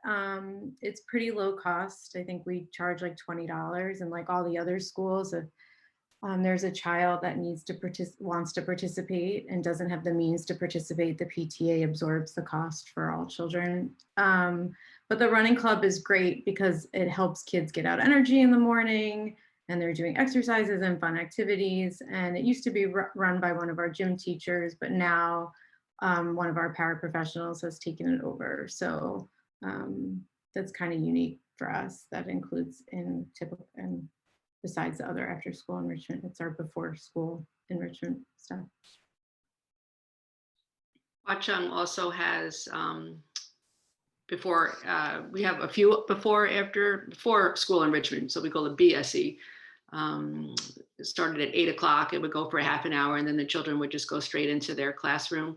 C: It's pretty low cost. I think we charge like $20, and like all the other schools, there's a child that wants to participate and doesn't have the means to participate, the PTA absorbs the cost for all children. But the running club is great because it helps kids get out energy in the morning, and they're doing exercises and fun activities. And it used to be run by one of our gym teachers, but now one of our paraprofessionals has taken it over. So that's kind of unique for us. That includes in typical, and besides the other after school enrichment, it's our before school enrichment stuff.
F: Watchung also has before, we have a few before school enrichment, so we call it BSE. It started at 8 o'clock. It would go for a half an hour, and then the children would just go straight into their classroom.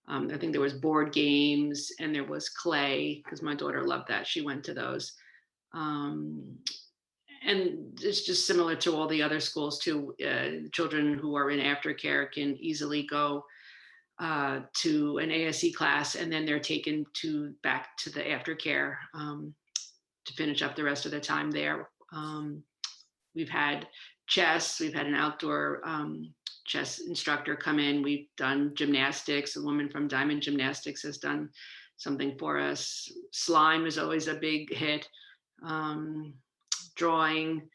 F: I think there was board games and there was clay, because my daughter loved that. She went to those. And it's just similar to all the other schools too. Children who are in aftercare can easily go to an ASE class, and then they're taken back to the aftercare to finish up the rest of the time there. We've had chess. We've had an outdoor chess instructor come in. We've done gymnastics. A woman from Diamond Gymnastics has done something for us. Slime is always a big hit. Drawing.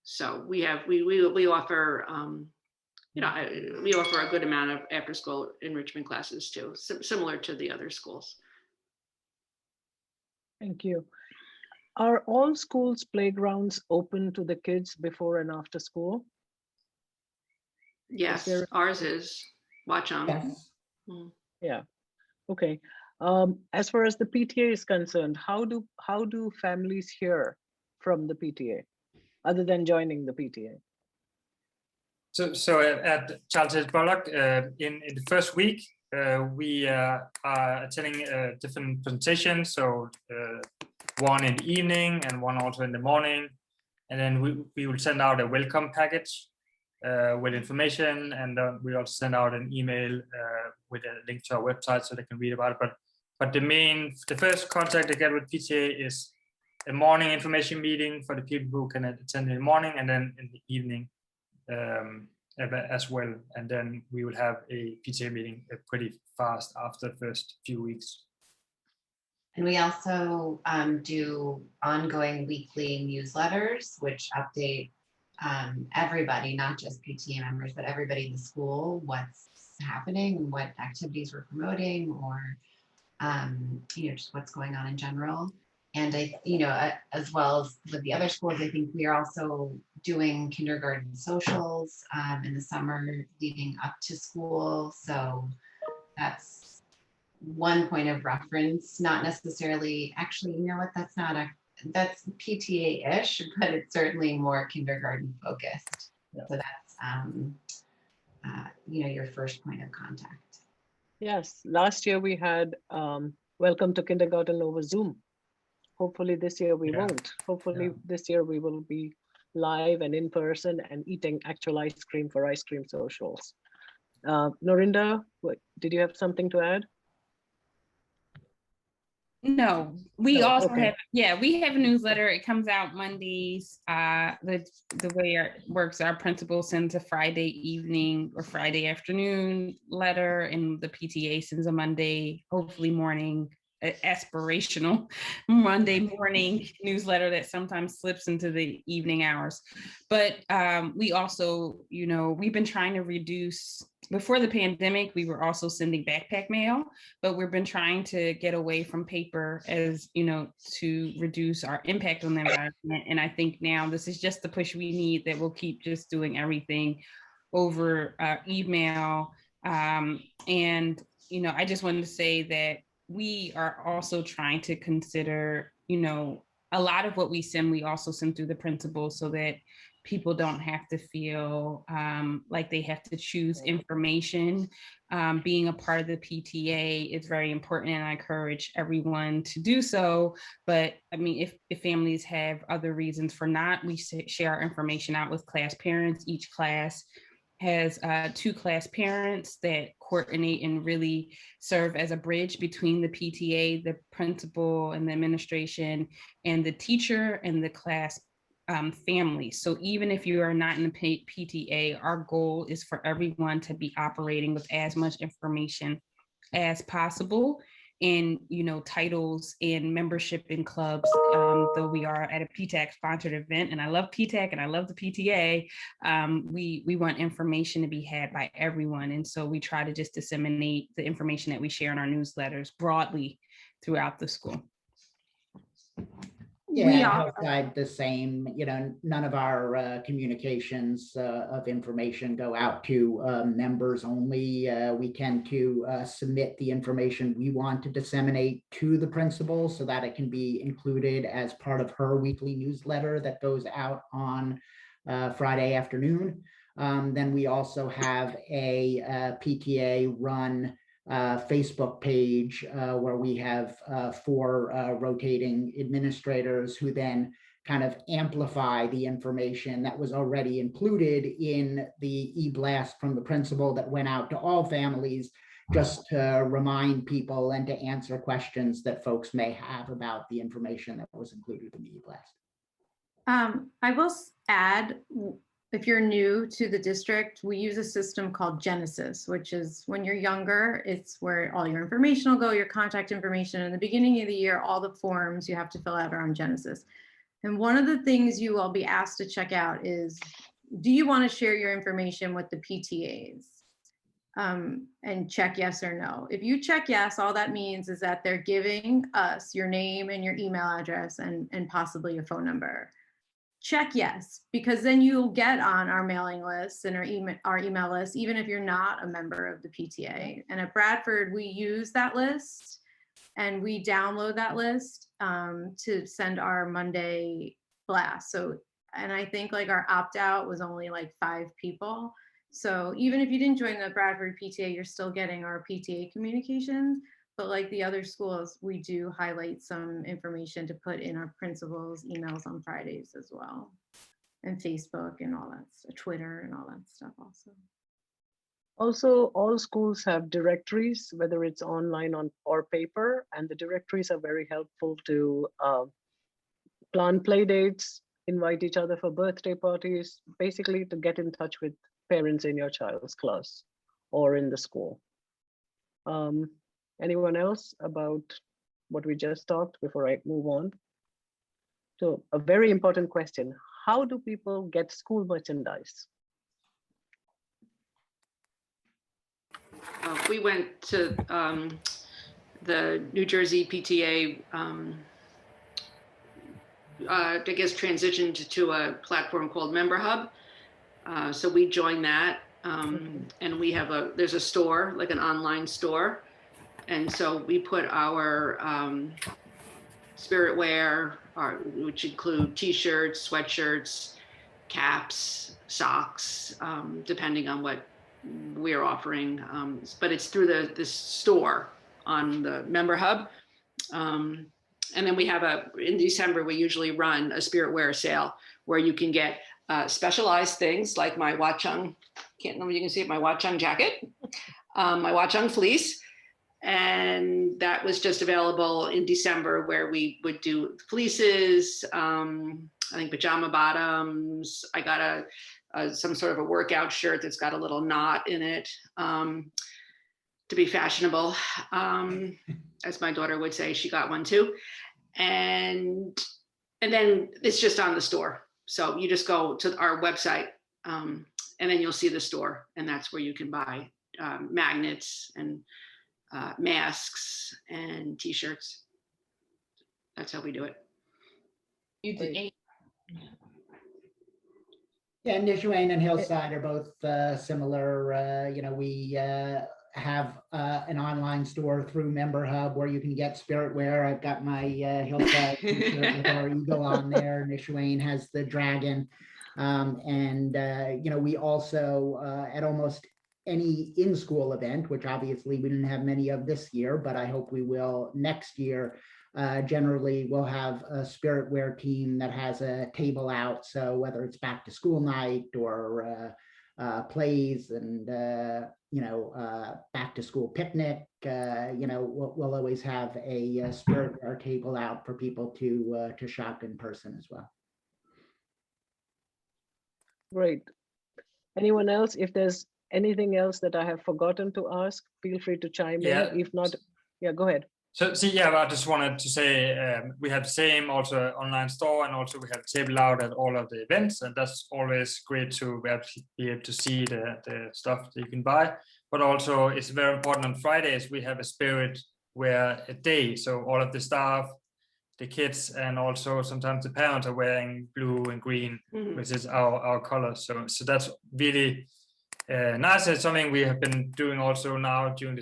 F: So we offer, we offer a good amount of after school enrichment classes too, similar to the other schools.
A: Thank you. Are all schools' playgrounds open to the kids before and after school?
F: Yes, ours is. Watchung.
I: Yes.
A: Yeah. Okay. As far as the PTA is concerned, how do families hear from the PTA, other than joining the PTA?
G: So at Charles H. Bullock, in the first week, we are attending different presentations. So one in the evening and one also in the morning. And then we will send out a welcome package with information. And we also send out an email with a link to our website so they can read about it. But the first contact they get with PTA is a morning information meeting for the people who can attend in the morning, and then in the evening as well. And then we will have a PTA meeting pretty fast after the first few weeks.
H: And we also do ongoing weekly newsletters, which update everybody, not just PTA members, but everybody in the school, what's happening and what activities we're promoting, or just what's going on in general. And as well as with the other schools, I think we are also doing kindergarten socials in the summer leading up to school. So that's one point of reference, not necessarily, actually, you know what, that's PTA-ish, but it's certainly more kindergarten focused. Yeah. So that's, your first point of contact.
A: Yes, last year we had Welcome to Kindergarten over Zoom. Hopefully this year we won't. Hopefully this year we will be live and in person and eating actual ice cream for ice cream socials. Norrinda, did you have something to add?
D: No, we also
A: okay.
D: we have a newsletter. It comes out Mondays. The way it works, our principal sends a Friday evening or Friday afternoon letter, and the PTA sends a Monday, hopefully morning, aspirational Monday morning newsletter that sometimes slips into the evening hours. But we also, we've been trying to reduce. Before the pandemic, we were also sending backpack mail, but we've been trying to get away from paper to reduce our impact on the environment. And I think now this is just the push we need, that we'll keep just doing everything over email. I just wanted to say that we are also trying to consider, a lot of what we send, we also send through the principal, so that people don't have to feel like they have to choose information. Being a part of the PTA is very important, and I encourage everyone to do so. But I mean, if families have other reasons for not, we share our information out with class parents. Each class has 2 class parents that coordinate and really serve as a bridge between the PTA, the principal and the administration, and the teacher and the class family. So even if you are not in the PTA, our goal is for everyone to be operating with as much information as possible, in titles and membership in clubs. Though we are at a PTAC sponsored event, and I love PTAC and I love the PTA, we want information to be had by everyone, and so we try to just disseminate the information that we share in our newsletters broadly throughout the school.
I: Yeah, Hillside the same. You know, none of our communications of information go out to members only. We tend to submit the information we want to disseminate to the principal so that it can be included as part of her weekly newsletter that goes out on Friday afternoon. Then we also have a PTA run Facebook page where we have 4 rotating administrators who then kind of amplify the information that was already included in the e-blast from the principal that went out to all families, just to remind people and to answer questions that folks may have about the information that was included in the e-blast.
C: I will add, if you're new to the district, we use a system called Genesis, which is when you're younger, it's where all your information will go, your contact information. In the beginning of the year, all the forms you have to fill out are on Genesis. And one of the things you will be asked to check out is, do you want to share your information with the PTAs? And check yes or no. If you check yes, all that means is that they're giving us your name and your email address and possibly your phone number. Check yes, because then you'll get on our mailing list and our email list, even if you're not a member of the PTA. And at Bradford, we use that list and we download that list to send our Monday blast. So, and I think like our opt-out was only like 5 people. So even if you didn't join the Bradford PTA, you're still getting our PTA communications. But like the other schools, we do highlight some information to put in our principals' emails on Fridays as well. And Facebook and all that, Twitter and all that stuff also.
A: Also, all schools have directories, whether it's online or paper, and the directories are very helpful to plan play dates, invite each other for birthday parties, basically to get in touch with parents in your child's class or in the school. Anyone else about what we just talked before I move on? So a very important question, how do people get school merchandise?
F: We went to the New Jersey PTA, I guess transitioned to a platform called Member Hub. So we joined that and we have there's a store, like an online store. And so we put our spirit wear, which include t-shirts, sweatshirts, caps, socks, depending on what we're offering. But it's through this store on the Member Hub. And then we have in December, we usually run a spirit wear sale where you can get specialized things like my Watchung, can't know if you can see it, my Watchung jacket, my Watchung fleece. And that was just available in December, where we would do fleeces, I think pajama bottoms. I got some sort of a workout shirt that's got a little knot in it to be fashionable. As my daughter would say, she got one too. And then it's just on the store. So you just go to our website and then you'll see the store, and that's where you can buy magnets and masks and t-shirts. That's how we do it.
I: Yeah, Nishwain and Hillside are both similar. You know, we have an online store through Member Hub where you can get spirit wear. I've got my Hillside t-shirt with our eagle on there. Nishwain has the dragon. You know, we also at almost any in-school event, which obviously we didn't have many of this year, but I hope we will next year. Generally, we'll have a spirit wear team that has a table out. So whether it's back to school night or plays and, you know, back to school picnic, you know, we'll always have a spirit wear table out for people to shop in person as well.
A: Great. Anyone else? If there's anything else that I have forgotten to ask, feel free to chime in. If not, yeah, go ahead.
G: So yeah, I just wanted to say we have the same also online store, and also we have table out at all of the events, and that's always great to be able to see the stuff that you can buy. But also it's very important on Fridays we have a spirit wear day, so all of the staff the kids, and also sometimes the parents are wearing blue and green, which is our colors. So that's really nice. It's something we have been doing also now during the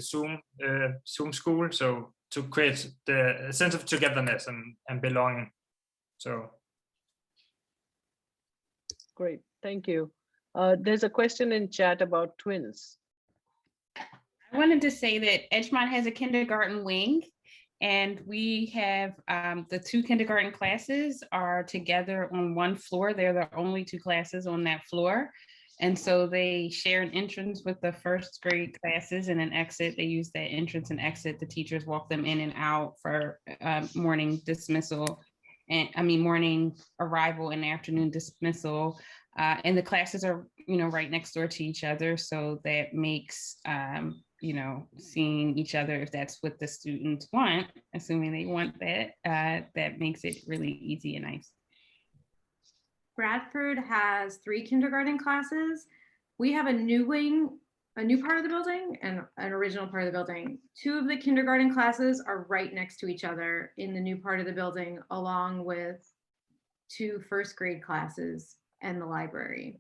G: Zoom school. So to create the sense of togetherness and belonging. So.
A: Great, thank you. There's a question in chat about twins.
D: I wanted to say that Edgemont has a kindergarten wing, and we have the 2 kindergarten classes are together on one floor. They're the only 2 classes on that floor. And so they share an entrance with the first grade classes and an exit. They use that entrance and exit. The teachers walk them in and out for morning dismissal, and morning arrival and afternoon dismissal. And the classes are, right next door to each other. So that makes, seeing each other, if that's what the students want, assuming they want that, that makes it really easy and nice.
C: Bradford has 3 kindergarten classes. We have a new wing, a new part of the building, and an original part of the building. 2 of the kindergarten classes are right next to each other in the new part of the building, along with 2 first grade classes and the library.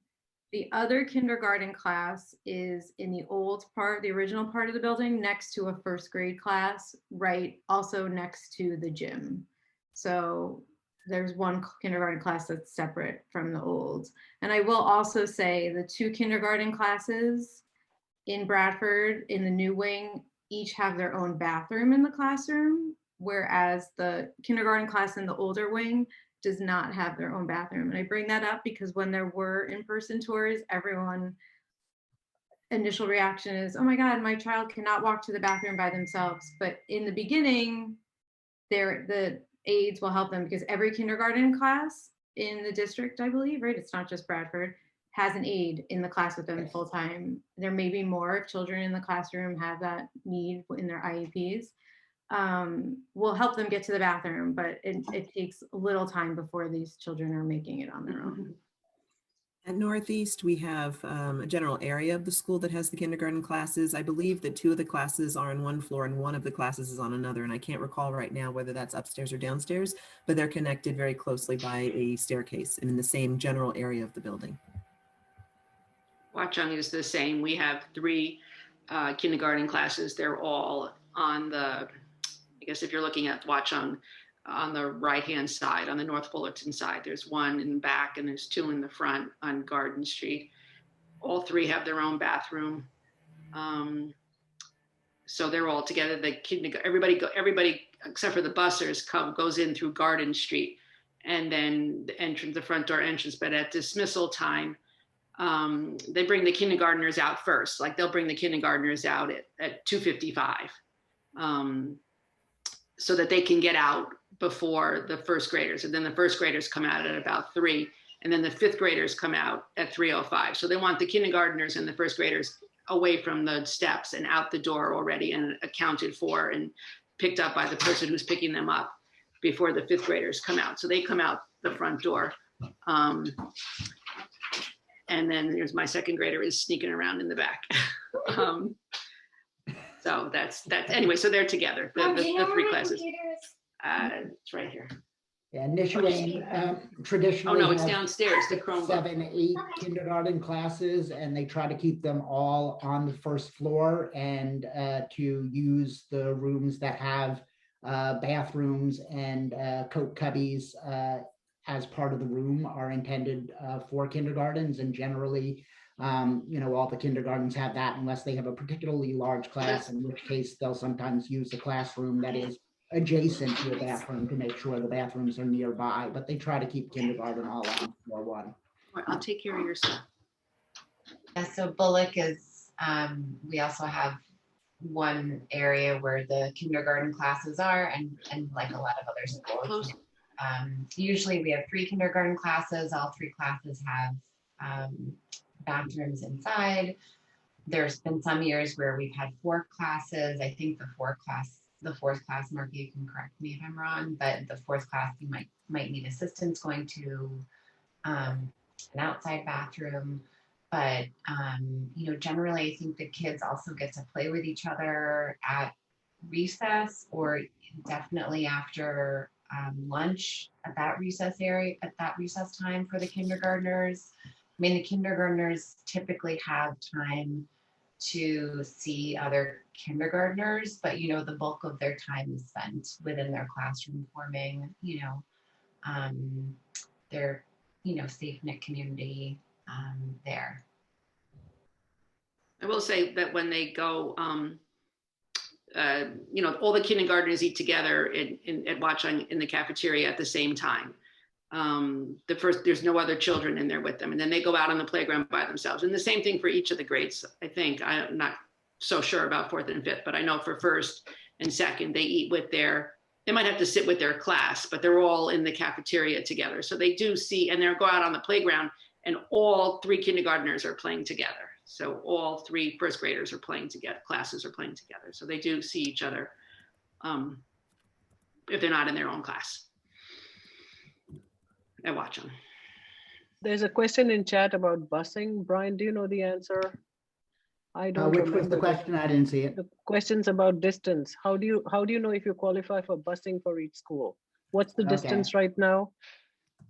C: The other kindergarten class is in the old part, the original part of the building, next to a first grade class, right, also next to the gym. So there's 1 kindergarten class that's separate from the old. And I will also say the 2 kindergarten classes in Bradford in the new wing each have their own bathroom in the classroom, whereas the kindergarten class in the older wing does not have their own bathroom. And I bring that up because when there were in-person tours, everyone initial reaction is, oh my God, my child cannot walk to the bathroom by themselves. But in the beginning, the aides will help them, because every kindergarten class in the district, I believe, right? It's not just Bradford, has an aide in the class with them full time. There may be more if children in the classroom have that need in their IEPs. We'll help them get to the bathroom, but it takes a little time before these children are making it on their own.
E: At Northeast, we have a general area of the school that has the kindergarten classes. I believe that 2 of the classes are on one floor and 1 of the classes is on another. And I can't recall right now whether that's upstairs or downstairs, but they're connected very closely by a staircase and in the same general area of the building.
F: Watchung is the same. We have 3 kindergarten classes. They're all on the, I guess if you're looking at Watchung, on the right-hand side, on the North Fullerton side, there's 1 in the back and there's 2 in the front on Garden Street. All 3 have their own bathroom. So they're all together. Everybody except for the bussers goes in through Garden Street, and then the front door entrance. But at dismissal time, they bring the kindergartners out first. Like they'll bring the kindergartners out at 2:55. So that they can get out before the first graders. And then the first graders come out at about 3, and then the 5th graders come out at 3:05. So they want the kindergartners and the first graders away from the steps and out the door already and accounted for and picked up by the person who's picking them up before the 5th graders come out. So they come out the front door. And then there's my 2nd grader is sneaking around in the back. So that's anyway. So they're together. The 3 classes. It's right here.
I: Yeah, Nishwayne traditionally.
F: Oh no, it's downstairs. The Chromebook.
I: 7, 8 kindergarten classes, and they try to keep them all on the first floor and to use the rooms that have bathrooms and coat cubbies as part of the room are intended for kindergartens, and generally. All the kindergartens have that unless they have a particularly large class, in which case they'll sometimes use a classroom that is adjacent to a bathroom to make sure the bathrooms are nearby, but they try to keep kindergarten all on floor 1.
F: I'll take care of your stuff.
H: Yeah, so Bullock is, we also have 1 area where the kindergarten classes are, and like a lot of other schools. Usually we have 3 kindergarten classes. All 3 classes have bathrooms inside. There's been some years where we've had 4 classes. I think the 4th class, Mark, you can correct me if I'm wrong, but the 4th class, you might need assistance going to an outside bathroom. But generally, I think the kids also get to play with each other at recess, or definitely after lunch at that recess time for the kindergartners. I mean, the kindergartners typically have time to see other kindergartners, but the bulk of their time is spent within their classroom forming, their, safe knit community there.
F: I will say that when they go, all the kindergartners eat together at Watchung in the cafeteria at the same time. There's no other children in there with them, and then they go out on the playground by themselves. And the same thing for each of the grades. I think I'm not so sure about 4th and 5th, but I know for 1st and 2nd they eat with they might have to sit with their class, but they're all in the cafeteria together. So they do see, and they'll go out on the playground, and all 3 kindergartners are playing together. So all 3 1st graders are playing together, classes are playing together. So they do see each other if they're not in their own class. I watch them.
A: There's a question in chat about busing. Brian, do you know the answer? I don't
I: Which
A: remember.
I: was the question? I didn't see it.
A: The question's about distance. How do you know if you qualify for busing for each school? What's the distance right now?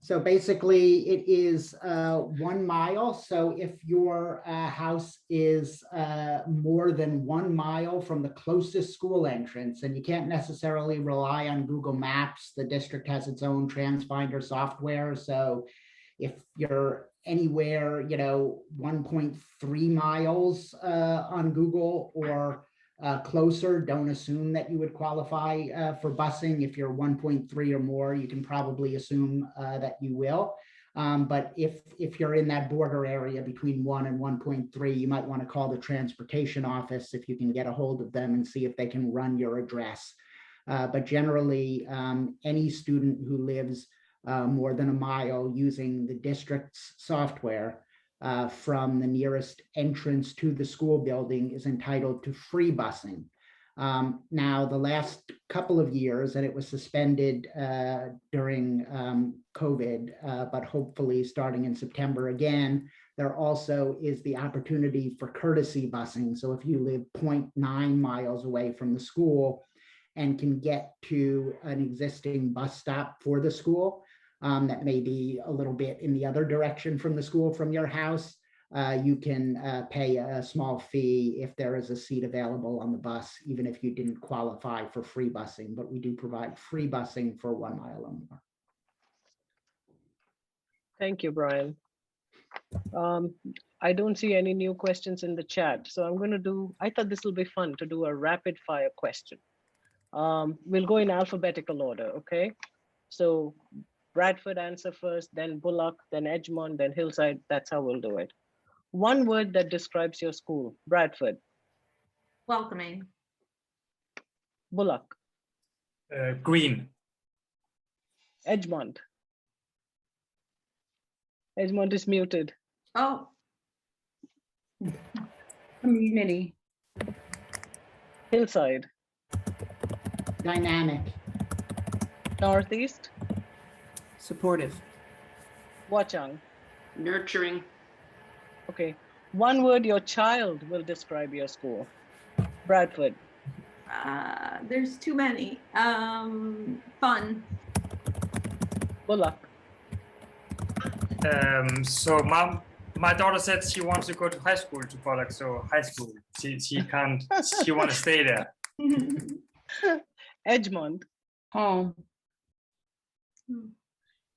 I: So basically it is 1 mile. So if your house is more than 1 mile from the closest school entrance, and you can't necessarily rely on Google Maps, the district has its own transfinder software. So if you're anywhere, 1.3 miles on Google or closer, don't assume that you would qualify for busing. If you're 1.3 or more, you can probably assume that you will. But if you're in that border area between 1 and 1.3, you might want to call the transportation office if you can get a hold of them and see if they can run your address. But generally, any student who lives more than a mile using the district's software from the nearest entrance to the school building is entitled to free busing. Now, the last couple of years, and it was suspended during COVID, but hopefully starting in September again, there also is the opportunity for courtesy busing. So if you live 0.9 miles away from the school and can get to an existing bus stop for the school, that may be a little bit in the other direction from the school from your house, you can pay a small fee if there is a seat available on the bus, even if you didn't qualify for free busing. But we do provide free busing for 1 mile or more.
A: Thank you, Brian. I don't see any new questions in the chat. So I thought this will be fun to do a rapid fire question. We'll go in alphabetical order, okay? So Bradford answer first, then Bullock, then Edgemont, then Hillside. That's how we'll do it. One word that describes your school. Bradford.
C: Welcoming.
A: Bullock.
G: Green.
A: Edgemont. Edgemont is muted.
C: Oh.
D: Community.
A: Hillside.
I: Dynamic.
A: Northeast.
E: Supportive.
A: Watchung.
F: Nurturing.
A: Okay. One word your child will describe your school. Bradford.
C: There's too many. Fun.
A: Bullock.
G: So my daughter said she wants to go to high school to Bullock, so high school. She can't. She want to stay there.
A: Edgemont.
D: Home.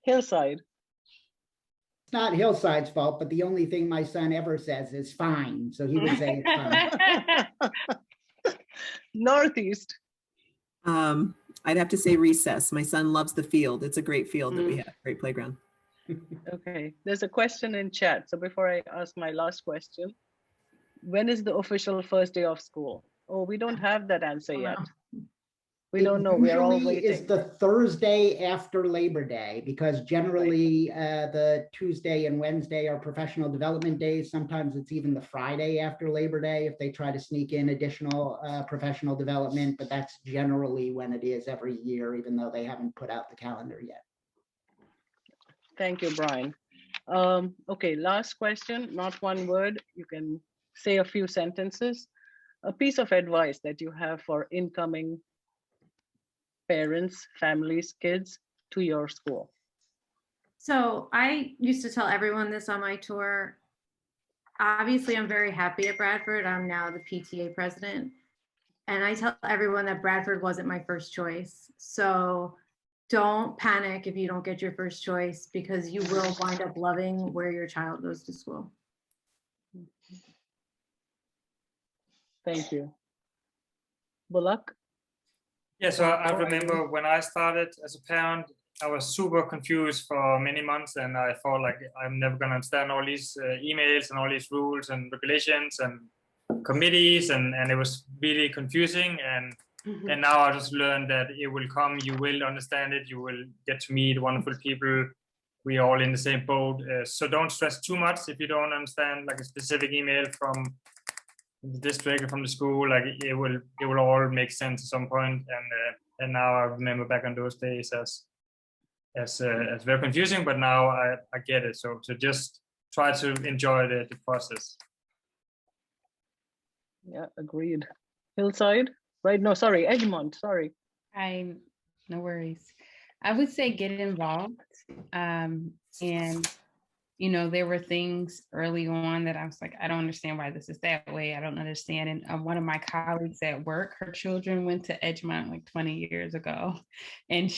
A: Hillside.
I: It's not Hillside's fault, but the only thing my son ever says is fine. So he would say it's fine.
A: Northeast.
E: I'd have to say recess. My son loves the field. It's a great field that we have, great playground.
A: Okay, there's a question in chat. So before I ask my last question, when is the official first day of school? Oh, we don't have that answer yet. We don't know. We are all
I: Usually
A: waiting.
I: it's the Thursday after Labor Day, because generally the Tuesday and Wednesday are professional development days. Sometimes it's even the Friday after Labor Day if they try to sneak in additional professional development, but that's generally when it is every year, even though they haven't put out the calendar yet.
A: Thank you, Brian. Okay, last question, not one word. You can say a few sentences. A piece of advice that you have for incoming parents, families, kids to your school?
C: So I used to tell everyone this on my tour. Obviously, I'm very happy at Bradford. I'm now the PTA president. And I tell everyone that Bradford wasn't my first choice. So don't panic if you don't get your first choice, because you will wind up loving where your child goes to school.
A: Thank you. Bullock?
G: Yeah, so I remember when I started as a parent, I was super confused for many months, and I thought like I'm never gonna understand all these emails and all these rules and regulations and committees, and it was really confusing. And now I just learned that it will come, you will understand it, you will get to meet wonderful people. We are all in the same boat. So don't stress too much if you don't understand like a specific email from the district or from the school. Like it will all make sense at some point. And now I remember back on those days as very confusing, but now I get it. So just try to enjoy the process.
A: Yeah, agreed. Hillside, right? No, sorry, Edgemont, sorry.
D: No worries. I would say get involved. And, you know, there were things early on that I was like, I don't understand why this is that way. I don't understand. And one of my colleagues at work, her children went to Edgemont like 20 years ago. And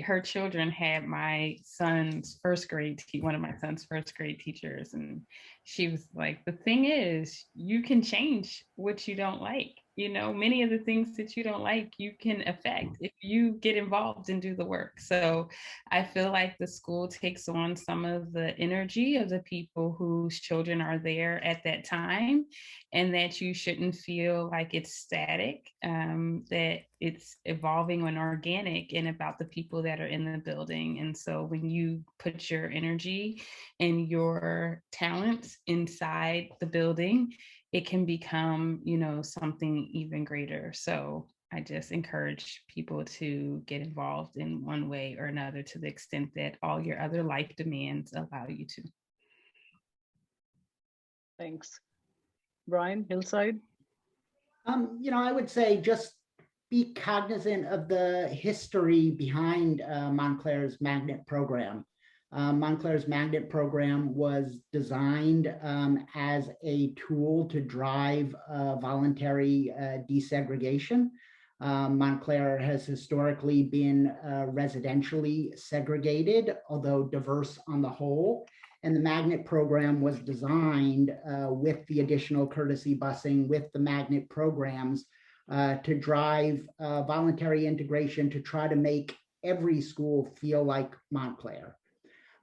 D: her children had my son's first grade, one of my son's first grade teachers. And she was like, the thing is, you can change what you don't like. You know, many of the things that you don't like, you can affect if you get involved and do the work. So I feel like the school takes on some of the energy of the people whose children are there at that time, and that you shouldn't feel like it's static, that it's evolving and organic and about the people that are in the building. And so when you put your energy and your talents inside the building, it can become, you know, something even greater. So I just encourage people to get involved in one way or another to the extent that all your other life demands allow you to.
A: Thanks. Brian, Hillside?
I: You know, I would say just be cognizant of the history behind Montclair's magnet program. Montclair's magnet program was designed as a tool to drive voluntary desegregation. Montclair has historically been residentially segregated, although diverse on the whole. And the magnet program was designed with the additional courtesy busing, with the magnet programs to drive voluntary integration, to try to make every school feel like Montclair.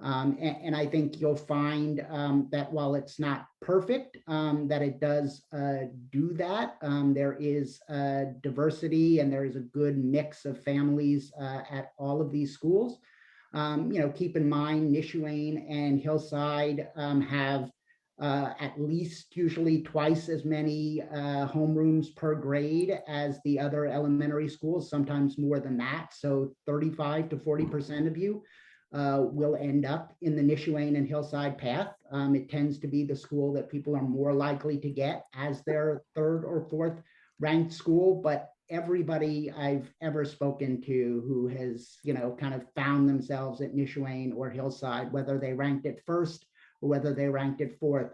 I: And I think you'll find that while it's not perfect, that it does do that. There is diversity and there is a good mix of families at all of these schools. You know, keep in mind, Nishwain and Hillside have at least usually twice as many homerooms per grade as the other elementary schools, sometimes more than that. So 35 to 40% of you will end up in the Nishwain and Hillside path. It tends to be the school that people are more likely to get as their third or fourth ranked school, but everybody I've ever spoken to who has, you know, kind of found themselves at Nishwain or Hillside, whether they ranked it first or whether they ranked it fourth,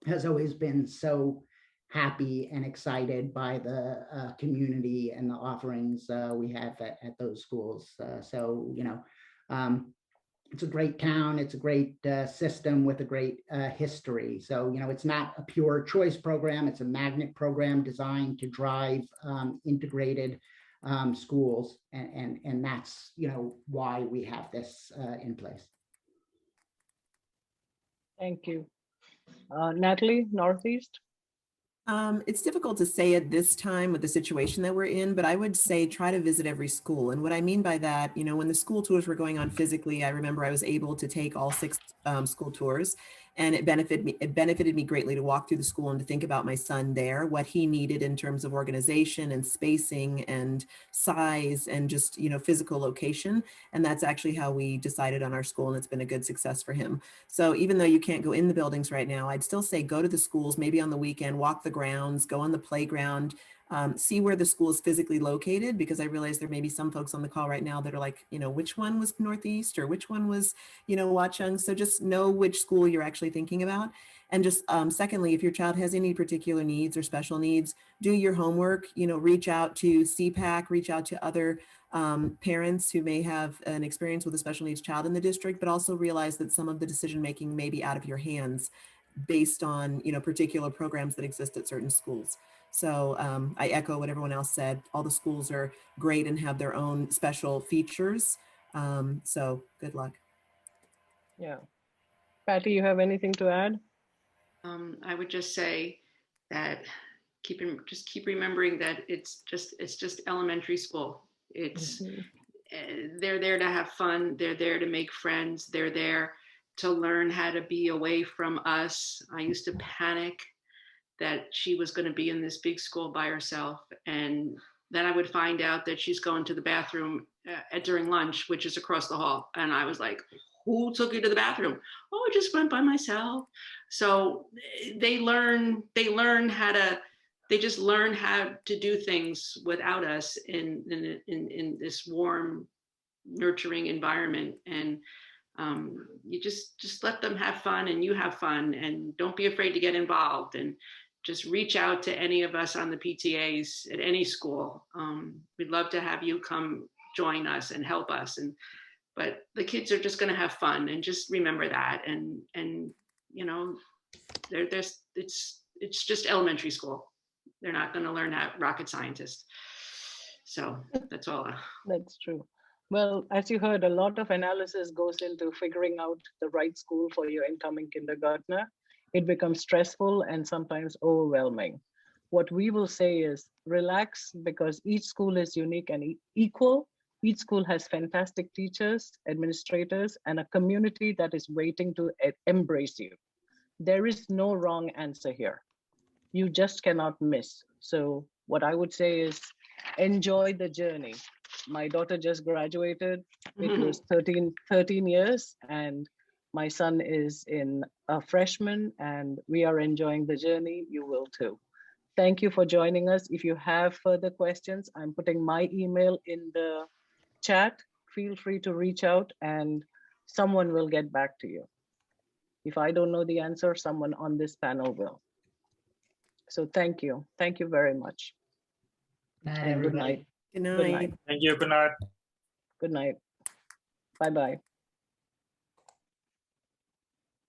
I: has always been so happy and excited by the community and the offerings we have at those schools. So, you know, it's a great town. It's a great system with a great history. So, you know, it's not a pure choice program. It's a magnet program designed to drive integrated schools. And that's, you know, why we have this in place.
A: Thank you. Natalie, Northeast?
E: It's difficult to say at this time with the situation that we're in, but I would say try to visit every school. And what I mean by that, you know, when the school tours were going on physically, I remember I was able to take all 6 school tours, and it benefited me greatly to walk through the school and to think about my son there, what he needed in terms of organization and spacing and size and just, you know, physical location. And that's actually how we decided on our school, and it's been a good success for him. So even though you can't go in the buildings right now, I'd still say go to the schools, maybe on the weekend, walk the grounds, go on the playground, see where the school is physically located, because I realize there may be some folks on the call right now that are like, which one was Northeast or which one was, Watchung. So just know which school you're actually thinking about. And just secondly, if your child has any particular needs or special needs, do your homework, reach out to CPAC, reach out to other parents who may have an experience with a special needs child in the district, but also realize that some of the decision-making may be out of your hands based on, particular programs that exist at certain schools. So I echo what everyone else said. All the schools are great and have their own special features. So good luck.
A: Yeah. Patty, you have anything to add?
F: I would just say that keep remembering that it's just elementary school. It's they're there to have fun. They're there to make friends. They're there to learn how to be away from us. I used to panic that she was going to be in this big school by herself, and then I would find out that she's going to the bathroom during lunch, which is across the hall, and I was like, who took you to the bathroom? Oh, I just went by myself. So they just learn how to do things without us in this warm, nurturing environment. And you just let them have fun, and you have fun, and don't be afraid to get involved, and just reach out to any of us on the PTAs at any school. We'd love to have you come join us and help us. But the kids are just going to have fun, and just remember that. And it's just elementary school. They're not going to learn how rocket scientists. So that's all.
A: That's true. Well, as you heard, a lot of analysis goes into figuring out the right school for your incoming kindergartner. It becomes stressful and sometimes overwhelming. What we will say is relax, because each school is unique and equal. Each school has fantastic teachers, administrators, and a community that is waiting to embrace you. There is no wrong answer here. You just cannot miss. So what I would say is enjoy the journey. My daughter just graduated. It was 13 years, and my son is in a freshman, and we are enjoying the journey. You will too. Thank you for joining us. If you have further questions, I'm putting my email in the chat. Feel free to reach out and someone will get back to you. If I don't know the answer, someone on this panel will. So thank you. Thank you very much.
H: Night,
A: and good night.
E: Good night.
A: Good night.
G: Thank you. Good night.
A: Good night. Bye-bye.